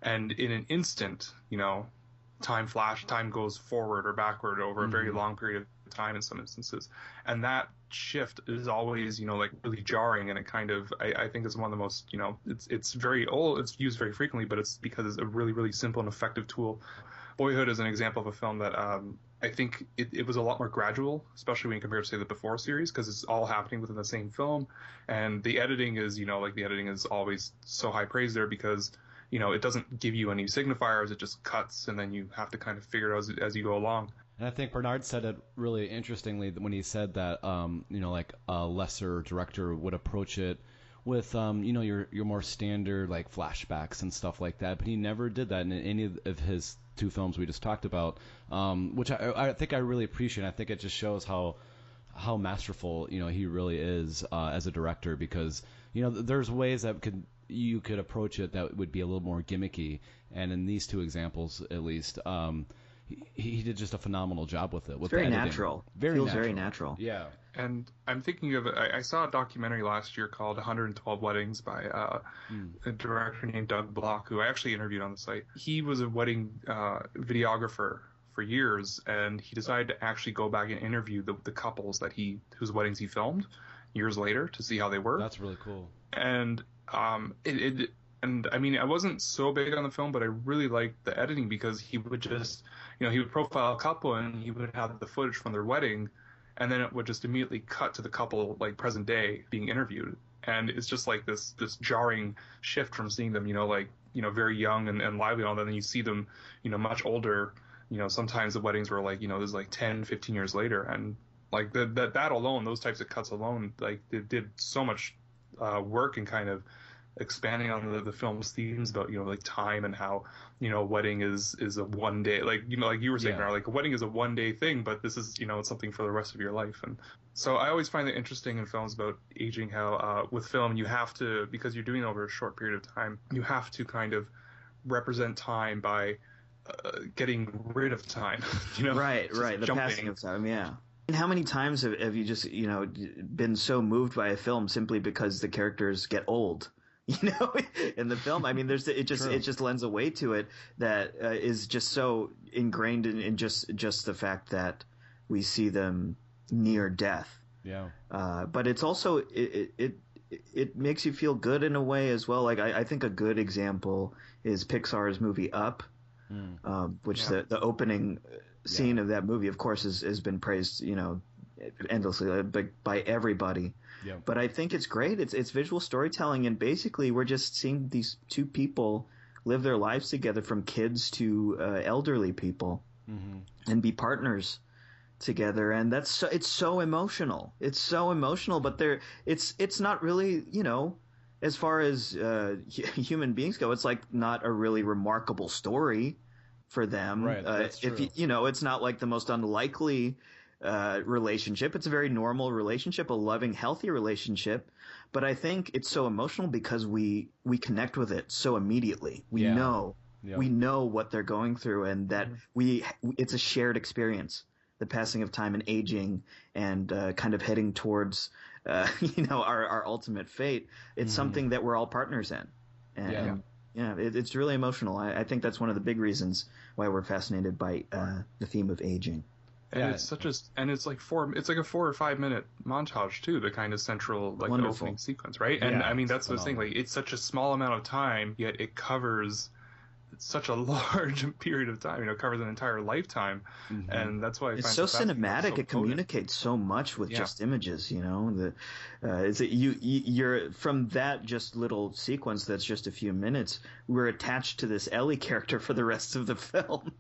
And in an instant, time goes forward or backward over a very long period of time in some instances. And that shift is always, really jarring. And it kind of, I think is one of the most, it's very old, it's used very frequently, but it's because it's a really, really simple and effective tool. Boyhood is an example of a film that I think it was a lot more gradual, especially when you compare it to, say, the Before series, because it's all happening within the same film. And the editing is, the editing is always so high praise there because, it doesn't give you any signifiers. It just cuts, and then you have to kind of figure it out as you go along. And I think Bernard said it really interestingly when he said that, like a lesser director would approach it with, your more standard, like, flashbacks and stuff like that. But he never did that in any of his two films we just talked about, which I think I really appreciate. I think it just shows how masterful, he really is as a director, because, there's ways that you could approach it that would be a little more gimmicky. And in these two examples, at least, he did just a phenomenal job with it. With very the editing. natural. Feels very natural. Yeah. And I'm thinking of, I saw a documentary last year called 112 Weddings by a director named Doug Block, who I actually interviewed on the site. He was a wedding videographer for years, and he decided to actually go back and interview the couples whose weddings he filmed years later to see how they were. That's really cool. And and I mean, I wasn't so big on the film, but I really liked the editing because he would just, he would profile a couple and he would have the footage from their wedding, and then it would just immediately cut to the couple, like, present day being interviewed. And it's just like this jarring shift from seeing them, very young and lively, and then you see them, much older. Sometimes the weddings were like, this is like 10, 15 years later. And like that alone, those types of cuts alone, like, they did so much work in kind of expanding on the film's themes about, like, time and how, wedding is a one day, like, like you were saying, like, a wedding is a one day thing, but this is, it's something for the rest of your life. And so I always find it interesting in films about aging, how with film you have to, because you're doing it over a short period of time, you have to kind of represent time by getting rid of time, Right, the jumping. passing of time, yeah. And how many times have you just, been so moved by a film simply because the characters get old? In the film, I mean, it just lends a way to it that is just so ingrained in just the fact that we see them near death. Yeah. But it's also it makes you feel good in a way as well. Like I think a good example is Pixar's movie Up, which the opening scene of that movie, of course, has been praised, endlessly by everybody. Yeah. But I think it's great. It's visual storytelling, and basically we're just seeing these two people live their lives together, from kids to elderly people, and be partners together. And it's so emotional. It's so emotional, but it's not really, as far as human beings go, it's like not a really remarkable story for them. Right. That's true. If it's not like the most unlikely relationship. It's a very normal relationship, a loving, healthy relationship. But I think it's so emotional because we connect with it so immediately. We know what they're going through, and that it's a shared experience. The passing of time and aging, and kind of heading towards our ultimate fate. It's something that we're all partners in. And it's really emotional. I think that's one of the big reasons why we're fascinated by the theme of aging. And it's it's like a 4 or 5 minute montage too, the kind of central, like, the opening sequence, right? And I mean, that's the thing, like, it's such a small amount of time, yet it covers such a large period of time. It covers an entire lifetime, and that's why I it's find so So cinematic. It communicates so much with just images. You're from that just little sequence that's just a few minutes. We're attached to this Ellie character for the rest of the film.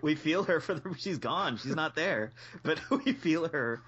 We feel her she's gone. She's not there, but we feel her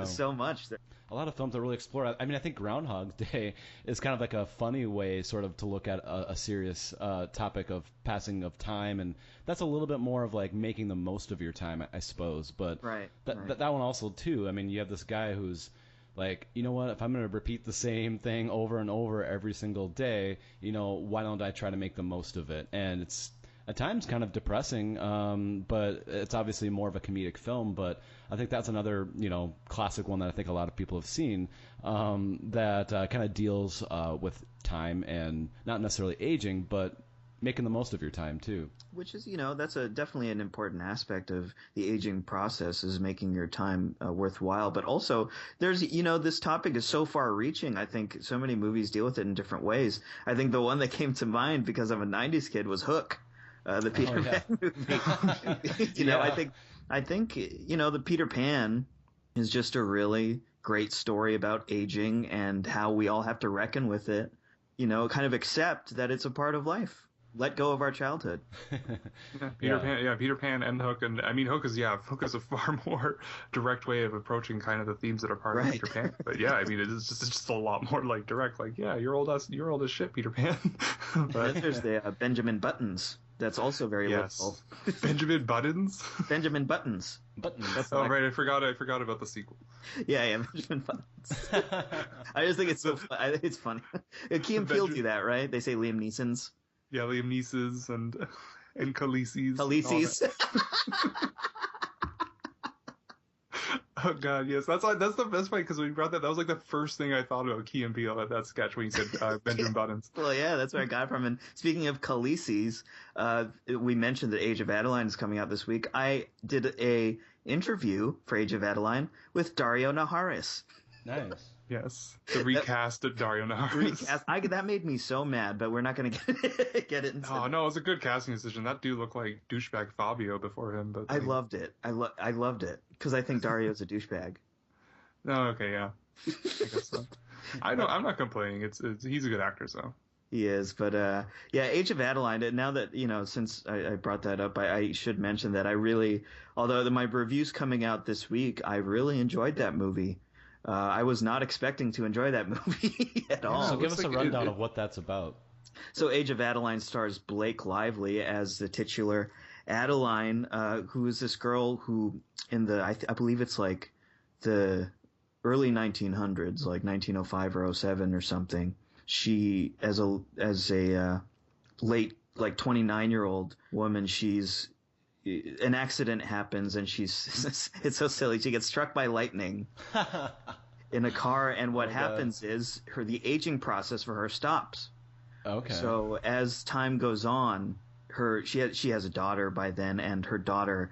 so much. A lot of films that really explore. I mean, I think Groundhog Day is kind of like a funny way, sort of, to look at a serious topic of passing of time, and that's a little bit more of like making the most of your time, I suppose. But that one also too. I mean, you have this guy who's like, you know what, if I'm going to repeat the same thing over and over every single day, you know, why don't I try to make the most of it? And it's at times kind of depressing, but it's obviously more of a comedic film. But I think that's another, you know, classic one that I think a lot of people have seen, that kind of deals with time and not necessarily aging, but making the most of your time too. Which is, you know, that's definitely an important aspect of the aging process, is making your time worthwhile. But also, there's, you know, this topic is so far reaching. I think so many movies deal with it in different ways. I think the one that came to mind because I'm a 90s kid was Hook, the Peter Pan movie. You know, I think, you know, the Peter Pan is just a really great story about aging and how we all have to reckon with it, you know, kind of accept that it's a part of life. Let go of our childhood. Peter Pan and Hook, and I mean Hook is a far more direct way of approaching kind of the themes that are part of Peter Pan. But yeah, I mean it's just a lot more like direct. Like, yeah, you're old as shit, Peter Pan. But then there's the Benjamin Buttons. That's also very literal. Benjamin Buttons. Benjamin Buttons. Oh right, I forgot about the sequel. Yeah, Benjamin Buttons. I just think it's so funny. It's funny. Key and Peele do that, right? They say Liam Neeson's. Yeah, Liam Neeson's and Khaleesi's. Oh god, yes, that's the best part, because when you brought that was like the first thing I thought about Key and Peele at that sketch when you said Benjamin Buttons. Well, yeah, that's where I got it from. And speaking of Khaleesi's, we mentioned that Age of Adaline is coming out this week. I did a interview for Age of Adaline with Dario Naharis. Nice. Yes, the recast of Dario Naharis. That made me so mad, but we're not going to get it. Oh no, it was a good casting decision. That dude looked like douchebag Fabio before him. But I loved it. I loved it because I think Dario's a douchebag. Oh, okay, yeah, I guess so. I'm not complaining. He's a good actor, so. He is, but yeah, Age of Adaline. Now that, you know, since I brought that up, I should mention that I really, although my review's coming out this week, I really enjoyed that movie. I was not expecting to enjoy that movie at all. So give us a rundown of what that's about. So Age of Adaline stars Blake Lively as the titular Adeline, who is this girl who in the I believe it's like the early 1900s, like 1905 or 07 or something. She as a late like 29-year-old woman, an accident happens and it's so silly. She gets struck by lightning in a car, and what happens is the aging process for her stops. Okay. So as time goes on, she has a daughter by then, and her daughter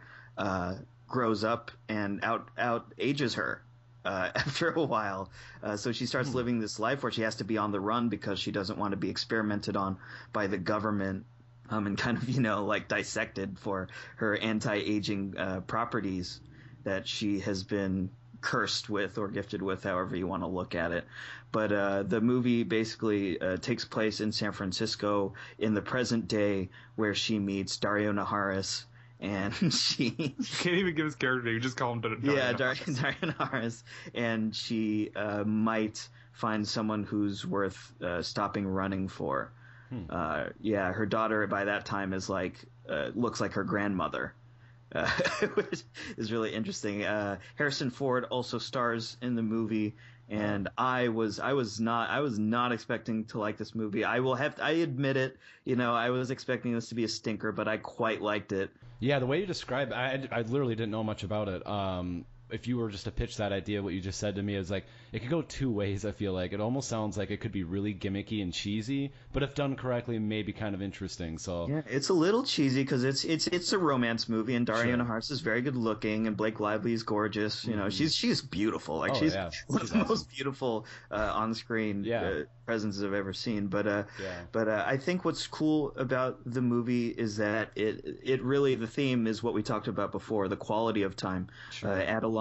grows up and out ages her after a while. So she starts living this life where she has to be on the run because she doesn't want to be experimented on by the government. And kind of, you know, like dissected for her anti-aging properties that she has been cursed with or gifted with, however you want to look at it. But the movie basically takes place in San Francisco in the present day, where she meets Dario Naharis, and she can't even give his character name. You just call him Dario Naharis, and she might find someone who's worth stopping running for. Her daughter by that time is looks like her grandmother, which is really interesting. Harrison Ford also stars in the movie, and I was not expecting to like this movie. I admit it. You know, I was expecting this to be a stinker, but I quite liked it. Yeah, the way you described, I literally didn't know much about it. If you were just to pitch that idea, what you just said to me is like, it could go two ways. I feel like it almost sounds like it could be really gimmicky and cheesy, but if done correctly, maybe kind of interesting. So yeah, it's a little cheesy because it's a romance movie, and Dario Naharis is very good looking, and Blake Lively is gorgeous. You know, she's beautiful. Like she's one of the most beautiful on screen presences I've ever seen. But I think what's cool about the movie is that it really, the theme is what we talked about before, the quality of time. Adeline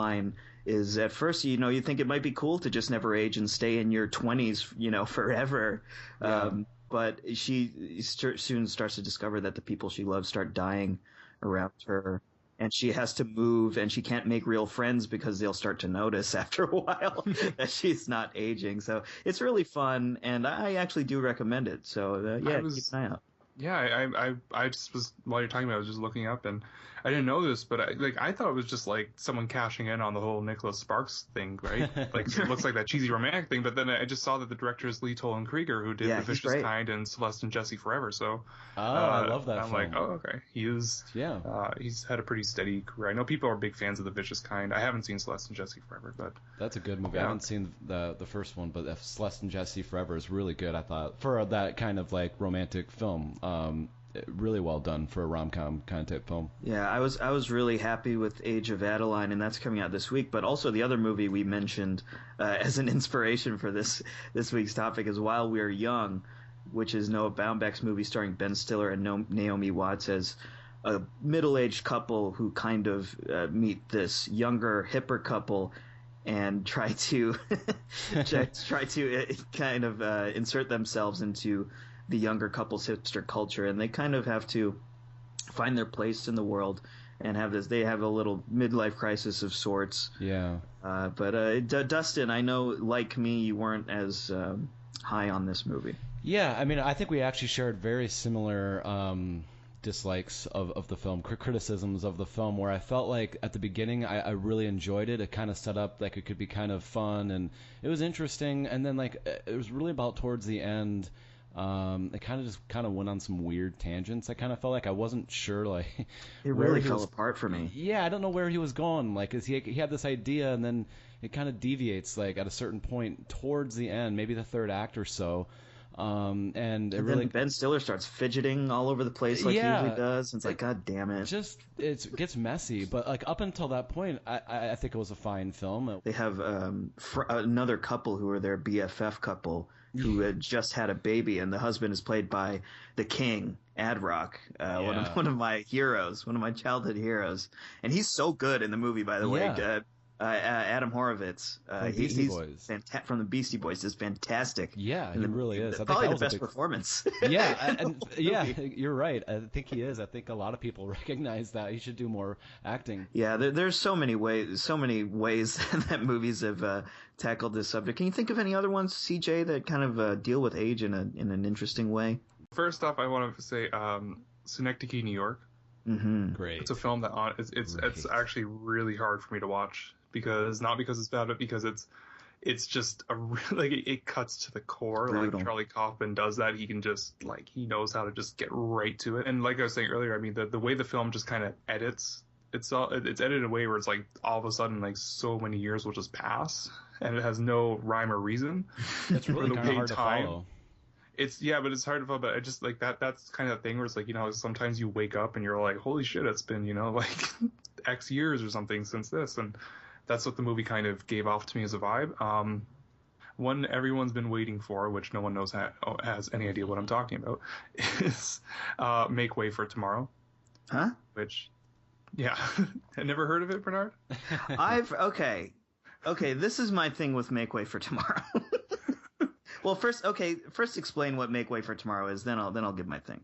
is, at first, you know, you think it might be cool to just never age and stay in your 20s, you know, forever. But she soon starts to discover that the people she loves start dying around her, and she has to move, and she can't make real friends because they'll start to notice after a while that she's not aging. So it's really fun, and I actually do recommend it. So keep an eye out. Yeah, I just was, while you're talking about it, I was just looking up, and I didn't know this, but I thought it was just like someone cashing in on the whole Nicholas Sparks thing, right? Like it looks like that cheesy romantic thing, but then I just saw that the director is Lee Toland Krieger, who did Yeah, The he's Vicious great. Kind and Celeste and Jesse Forever. So I love that I'm film. like, oh, okay, he's had a pretty steady career. I know people are big fans of The Vicious Kind. I haven't seen Celeste and Jesse Forever, but That's a good movie. Yeah. I haven't seen the first one, but Celeste and Jesse Forever is really good, I thought, for that kind of like romantic film. Really well done for a rom-com kind of type film. Yeah, I was really happy with Age of Adaline, and that's coming out this week. But also the other movie we mentioned as an inspiration for this week's topic is While We're Young, which is Noah Baumbach's movie starring Ben Stiller and Naomi Watts as a middle-aged couple who kind of meet this younger, hipper couple and try to kind of insert themselves into the younger couple's hipster culture, and they kind of have to find their place in the world and they have a little midlife crisis of sorts. Yeah. But Dustin, I know, like me, you weren't as high on this movie. Yeah, I mean, I think we actually shared very similar dislikes of the film, criticisms of the film, where I felt like at the beginning I really enjoyed it. It kind of set up like it could be kind of fun, and it was interesting, and then like it was really about towards the end. It kind of went on some weird tangents. I kind of felt like I wasn't sure, like it really fell apart for me. Yeah, I don't know where he was going. Like, he had this idea, and then it kind of deviates, like at a certain point towards the end, maybe the third act or so. And then Ben Stiller starts fidgeting all over the place like he usually does. And it's like, God damn it! It gets messy. But like up until that point, I think it was a fine film. They have another couple who are their BFF couple, who had just had a baby, and the husband is played by the King, Ad Rock, one of my heroes, one of my childhood heroes, and he's so good in the movie. By the way, Adam Horovitz, from the Beastie Boys, is fantastic. Yeah, he really is. Probably the best performance. Yeah, you're right. I think he is. I think a lot of people recognize that he should do more acting. Yeah, there's so many ways that movies have tackled this subject. Can you think of any other ones, CJ, that kind of deal with age in an interesting way? First off, I want to say Synecdoche, New York. Mm-hmm. Great. It's a film that it's actually really hard for me to watch, not because it's bad, but because it's just it cuts to the core. Brutal. Like Charlie Kaufman does that. He can just he knows how to just get right to it. And like I was saying earlier, I mean the way the film just kind of edits, it's edited in a way where it's like all of a sudden like so many years will just pass and it has no rhyme or reason. It's really kind of hard to follow. But it's hard to follow. But I just like that's kind of thing where it's like, sometimes you wake up and you're like, holy shit, it's been, like X years or something since this. And that's what the movie kind of gave off to me as a vibe. One everyone's been waiting for, which no one has any idea what I'm talking about, is Make Way for Tomorrow. Huh? Which, yeah. I never heard of it, Bernard? Okay, this is my thing with Make Way for Tomorrow. Well, first explain what Make Way for Tomorrow is, then I'll give my thing.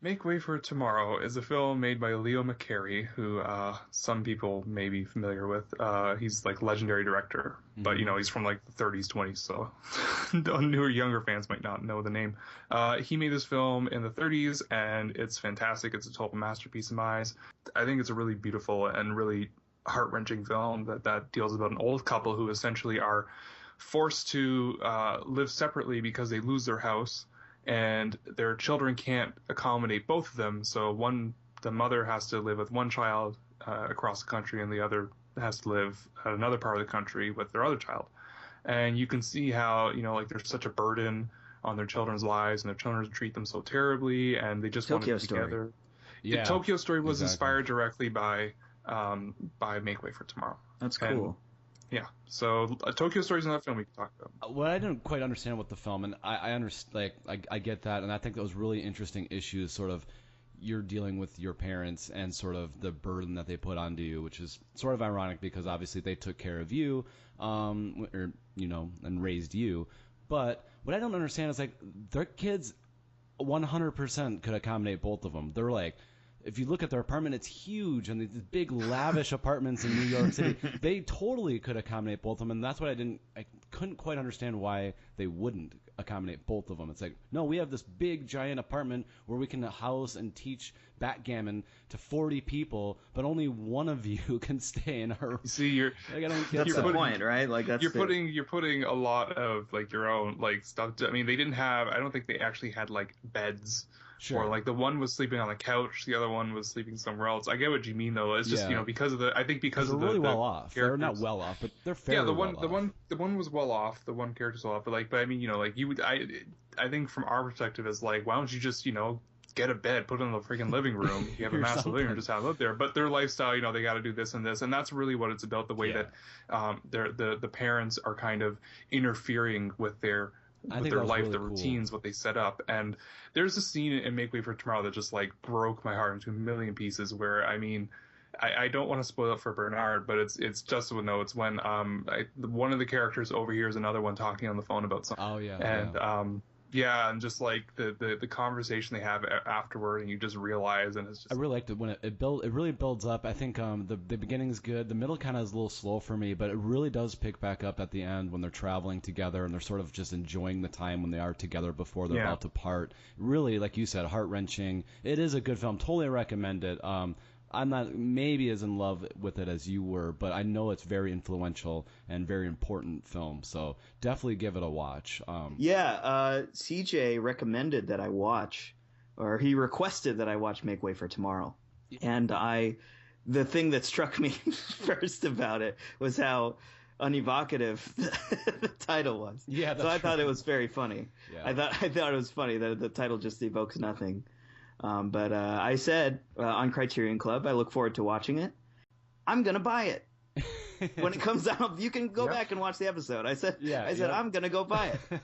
Make Way for Tomorrow is a film made by Leo McCarey, who some people may be familiar with. He's like legendary director, but he's from like the 30s, 20s, so newer, younger fans might not know the name. He made this film in the 30s, and it's fantastic. It's a total masterpiece in my eyes. I think it's a really beautiful and really heart-wrenching film that deals about an old couple who essentially are forced to live separately because they lose their house, and their children can't accommodate both of them. So the mother has to live with one child across the country, and the other has to live at another part of the country with their other child. And you can see how there's such a burden on their children's lives, and their children treat them so terribly, and they just want to be together. Yeah, Tokyo Story was inspired directly by Make Way for Tomorrow. That's cool. Yeah, so Tokyo Story is another film we can talk about. What I didn't quite understand with the film, and I understand, I get that, and I think that was really interesting issues, sort of you're dealing with your parents and sort of the burden that they put onto you, which is sort of ironic because obviously they took care of you, and raised you. But what I don't understand is like their kids 100% could accommodate both of them. They're like, if you look at their apartment, it's huge, and these big lavish apartments in New York City. They totally could accommodate both of them, and that's what I couldn't quite understand why they wouldn't accommodate both of them. It's like, no, we have this big giant apartment where we can house and teach backgammon to 40 people, but only one of you can stay in our. You see, that's the point, right? Like you're putting a lot of like your own like stuff. I mean, they didn't have. I don't think they actually had like beds. Sure. Or like the one was sleeping on the couch, the other one was sleeping somewhere else. I get what you mean though. It's just because of the. I think because of they're really the well off. They're not well off, but they're fairly well off. The one was well off. The one character's well off. But I mean, like you would. I think from our perspective is like, why don't you just get a bed, put it in the freaking living room. You have a massive living room, just have it out there. But their lifestyle, they got to do this and this, and that's really what it's about. The way that the parents are kind of interfering with their life, really the routines, what they set up. And there's a scene in Make Way for Tomorrow that just like broke my heart into a million pieces. Where I mean, I don't want to spoil it for Bernard, but it's just no. It's when one of the characters overhears another one talking on the phone about something. Oh yeah. And and just like the conversation they have afterward, and you just realize, and it's just. I really liked it when it really builds up. I think the beginning's good. The middle kind of is a little slow for me, but it really does pick back up at the end when they're traveling together and they're sort of just enjoying the time when they are together before they're about to part. Really, like you said, heart wrenching. It is a good film. Totally recommend it. I'm not maybe as in love with it as you were, but I know it's very influential and very important film. So definitely give it a watch. CJ recommended that I watch, or he requested that I watch Make Way for Tomorrow. And the thing that struck me first about it was how unevocative the title was. Yeah, so I thought it was very funny. Yeah. I thought it was funny that the title just evokes nothing. But I said on Criterion Club, I look forward to watching it. I'm going to buy it. When it comes out, you can go back and watch the episode. I said, I'm going to go buy it.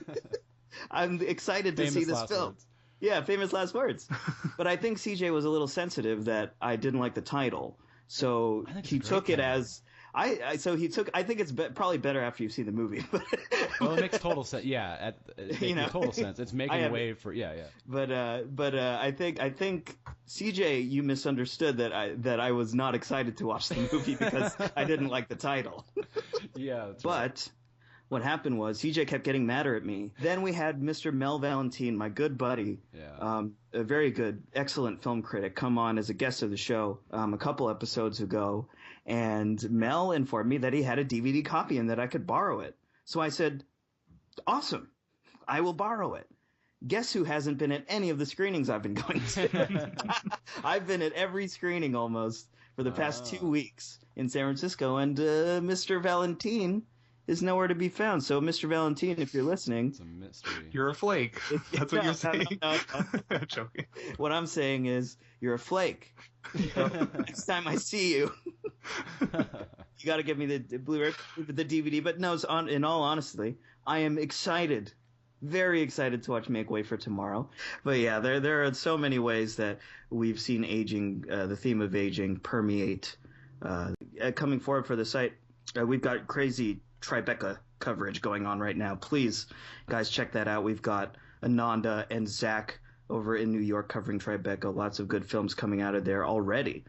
I'm excited to see this film. Words. Yeah, famous last words. But I think CJ was a little sensitive that I didn't like the title. So he took it as... I think it's probably better after you've seen the movie. Well, it makes total sense. Yeah, it makes total sense. It's making way for But I think CJ, you misunderstood that I was not excited to watch the movie because I didn't like the title. Yeah. But what happened was CJ kept getting madder at me. Then we had Mr. Mel Valentine, my good buddy, a very good, excellent film critic, come on as a guest of the show a couple episodes ago. And Mel informed me that he had a DVD copy and that I could borrow it. So I said, awesome, I will borrow it. Guess who hasn't been at any of the screenings I've been going to? I've been at every screening almost for the past 2 weeks in San Francisco, and Mr. Valentine is nowhere to be found. So, Mr. Valentine, if you're listening... It's a mystery. You're a flake. That's what you're saying. No. I'm joking. What I'm saying is, you're a flake. So, next time I see you... You got to give me the Blu-ray, the DVD. But no, in all honesty, I am excited, very excited to watch Make Way for Tomorrow. But yeah, there are so many ways that we've seen aging, the theme of aging, permeate. Coming forward for the site, we've got crazy Tribeca coverage going on right now. Please, guys, check that out. We've got Ananda and Zach over in New York covering Tribeca. Lots of good films coming out of there already.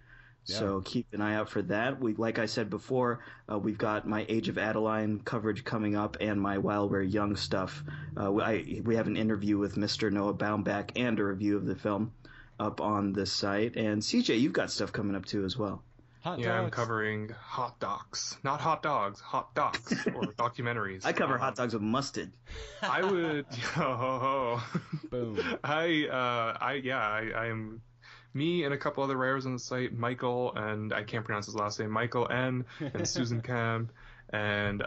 Yeah. So keep an eye out for that. Like I said before, we've got my Age of Adaline coverage coming up and my While We're Young stuff. We have an interview with Mr. Noah Baumbach and a review of the film up on this site. And CJ, you've got stuff coming up too as well. I'm covering hot docs. Not hot dogs, hot docs or documentaries. I cover hot dogs with mustard. I would... Boom. I am... Me and a couple other writers on the site, Michael, and I can't pronounce his last name, Michael N. and Susan Camp and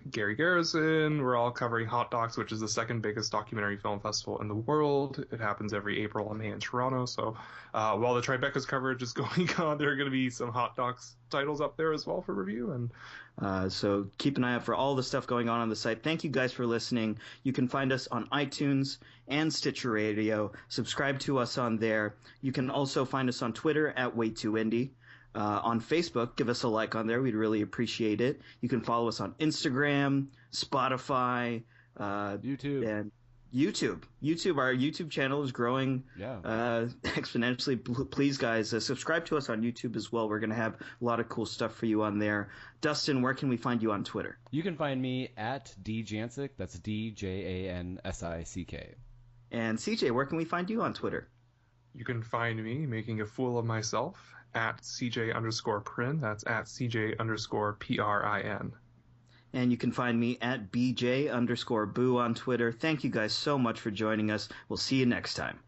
Gary Garrison. We're all covering Hot Docs, which is the second biggest documentary film festival in the world. It happens every April and May in Toronto. So while the Tribeca's coverage is going on, there are going to be some Hot Docs titles up there as well for review. And so keep an eye out for all the stuff going on the site. Thank you guys for listening. You can find us on iTunes and Stitcher Radio. Subscribe to us on there. You can also find us on Twitter at Way Too Indie. On Facebook, give us a like on there. We'd really appreciate it. You can follow us on Instagram, Spotify, YouTube, and YouTube. Our YouTube channel is growing exponentially. Please, guys, subscribe to us on YouTube as well. We're going to have a lot of cool stuff for you on there. Dustin, where can we find you on Twitter? You can find me at djansick. That's DJANSICK. And CJ, where can we find you on Twitter? You can find me making a fool of myself at CJ_Prin. That's at CJ_PRIN. And you can find me at BJ_Boo on Twitter. Thank you guys so much for joining us. We'll see you next time.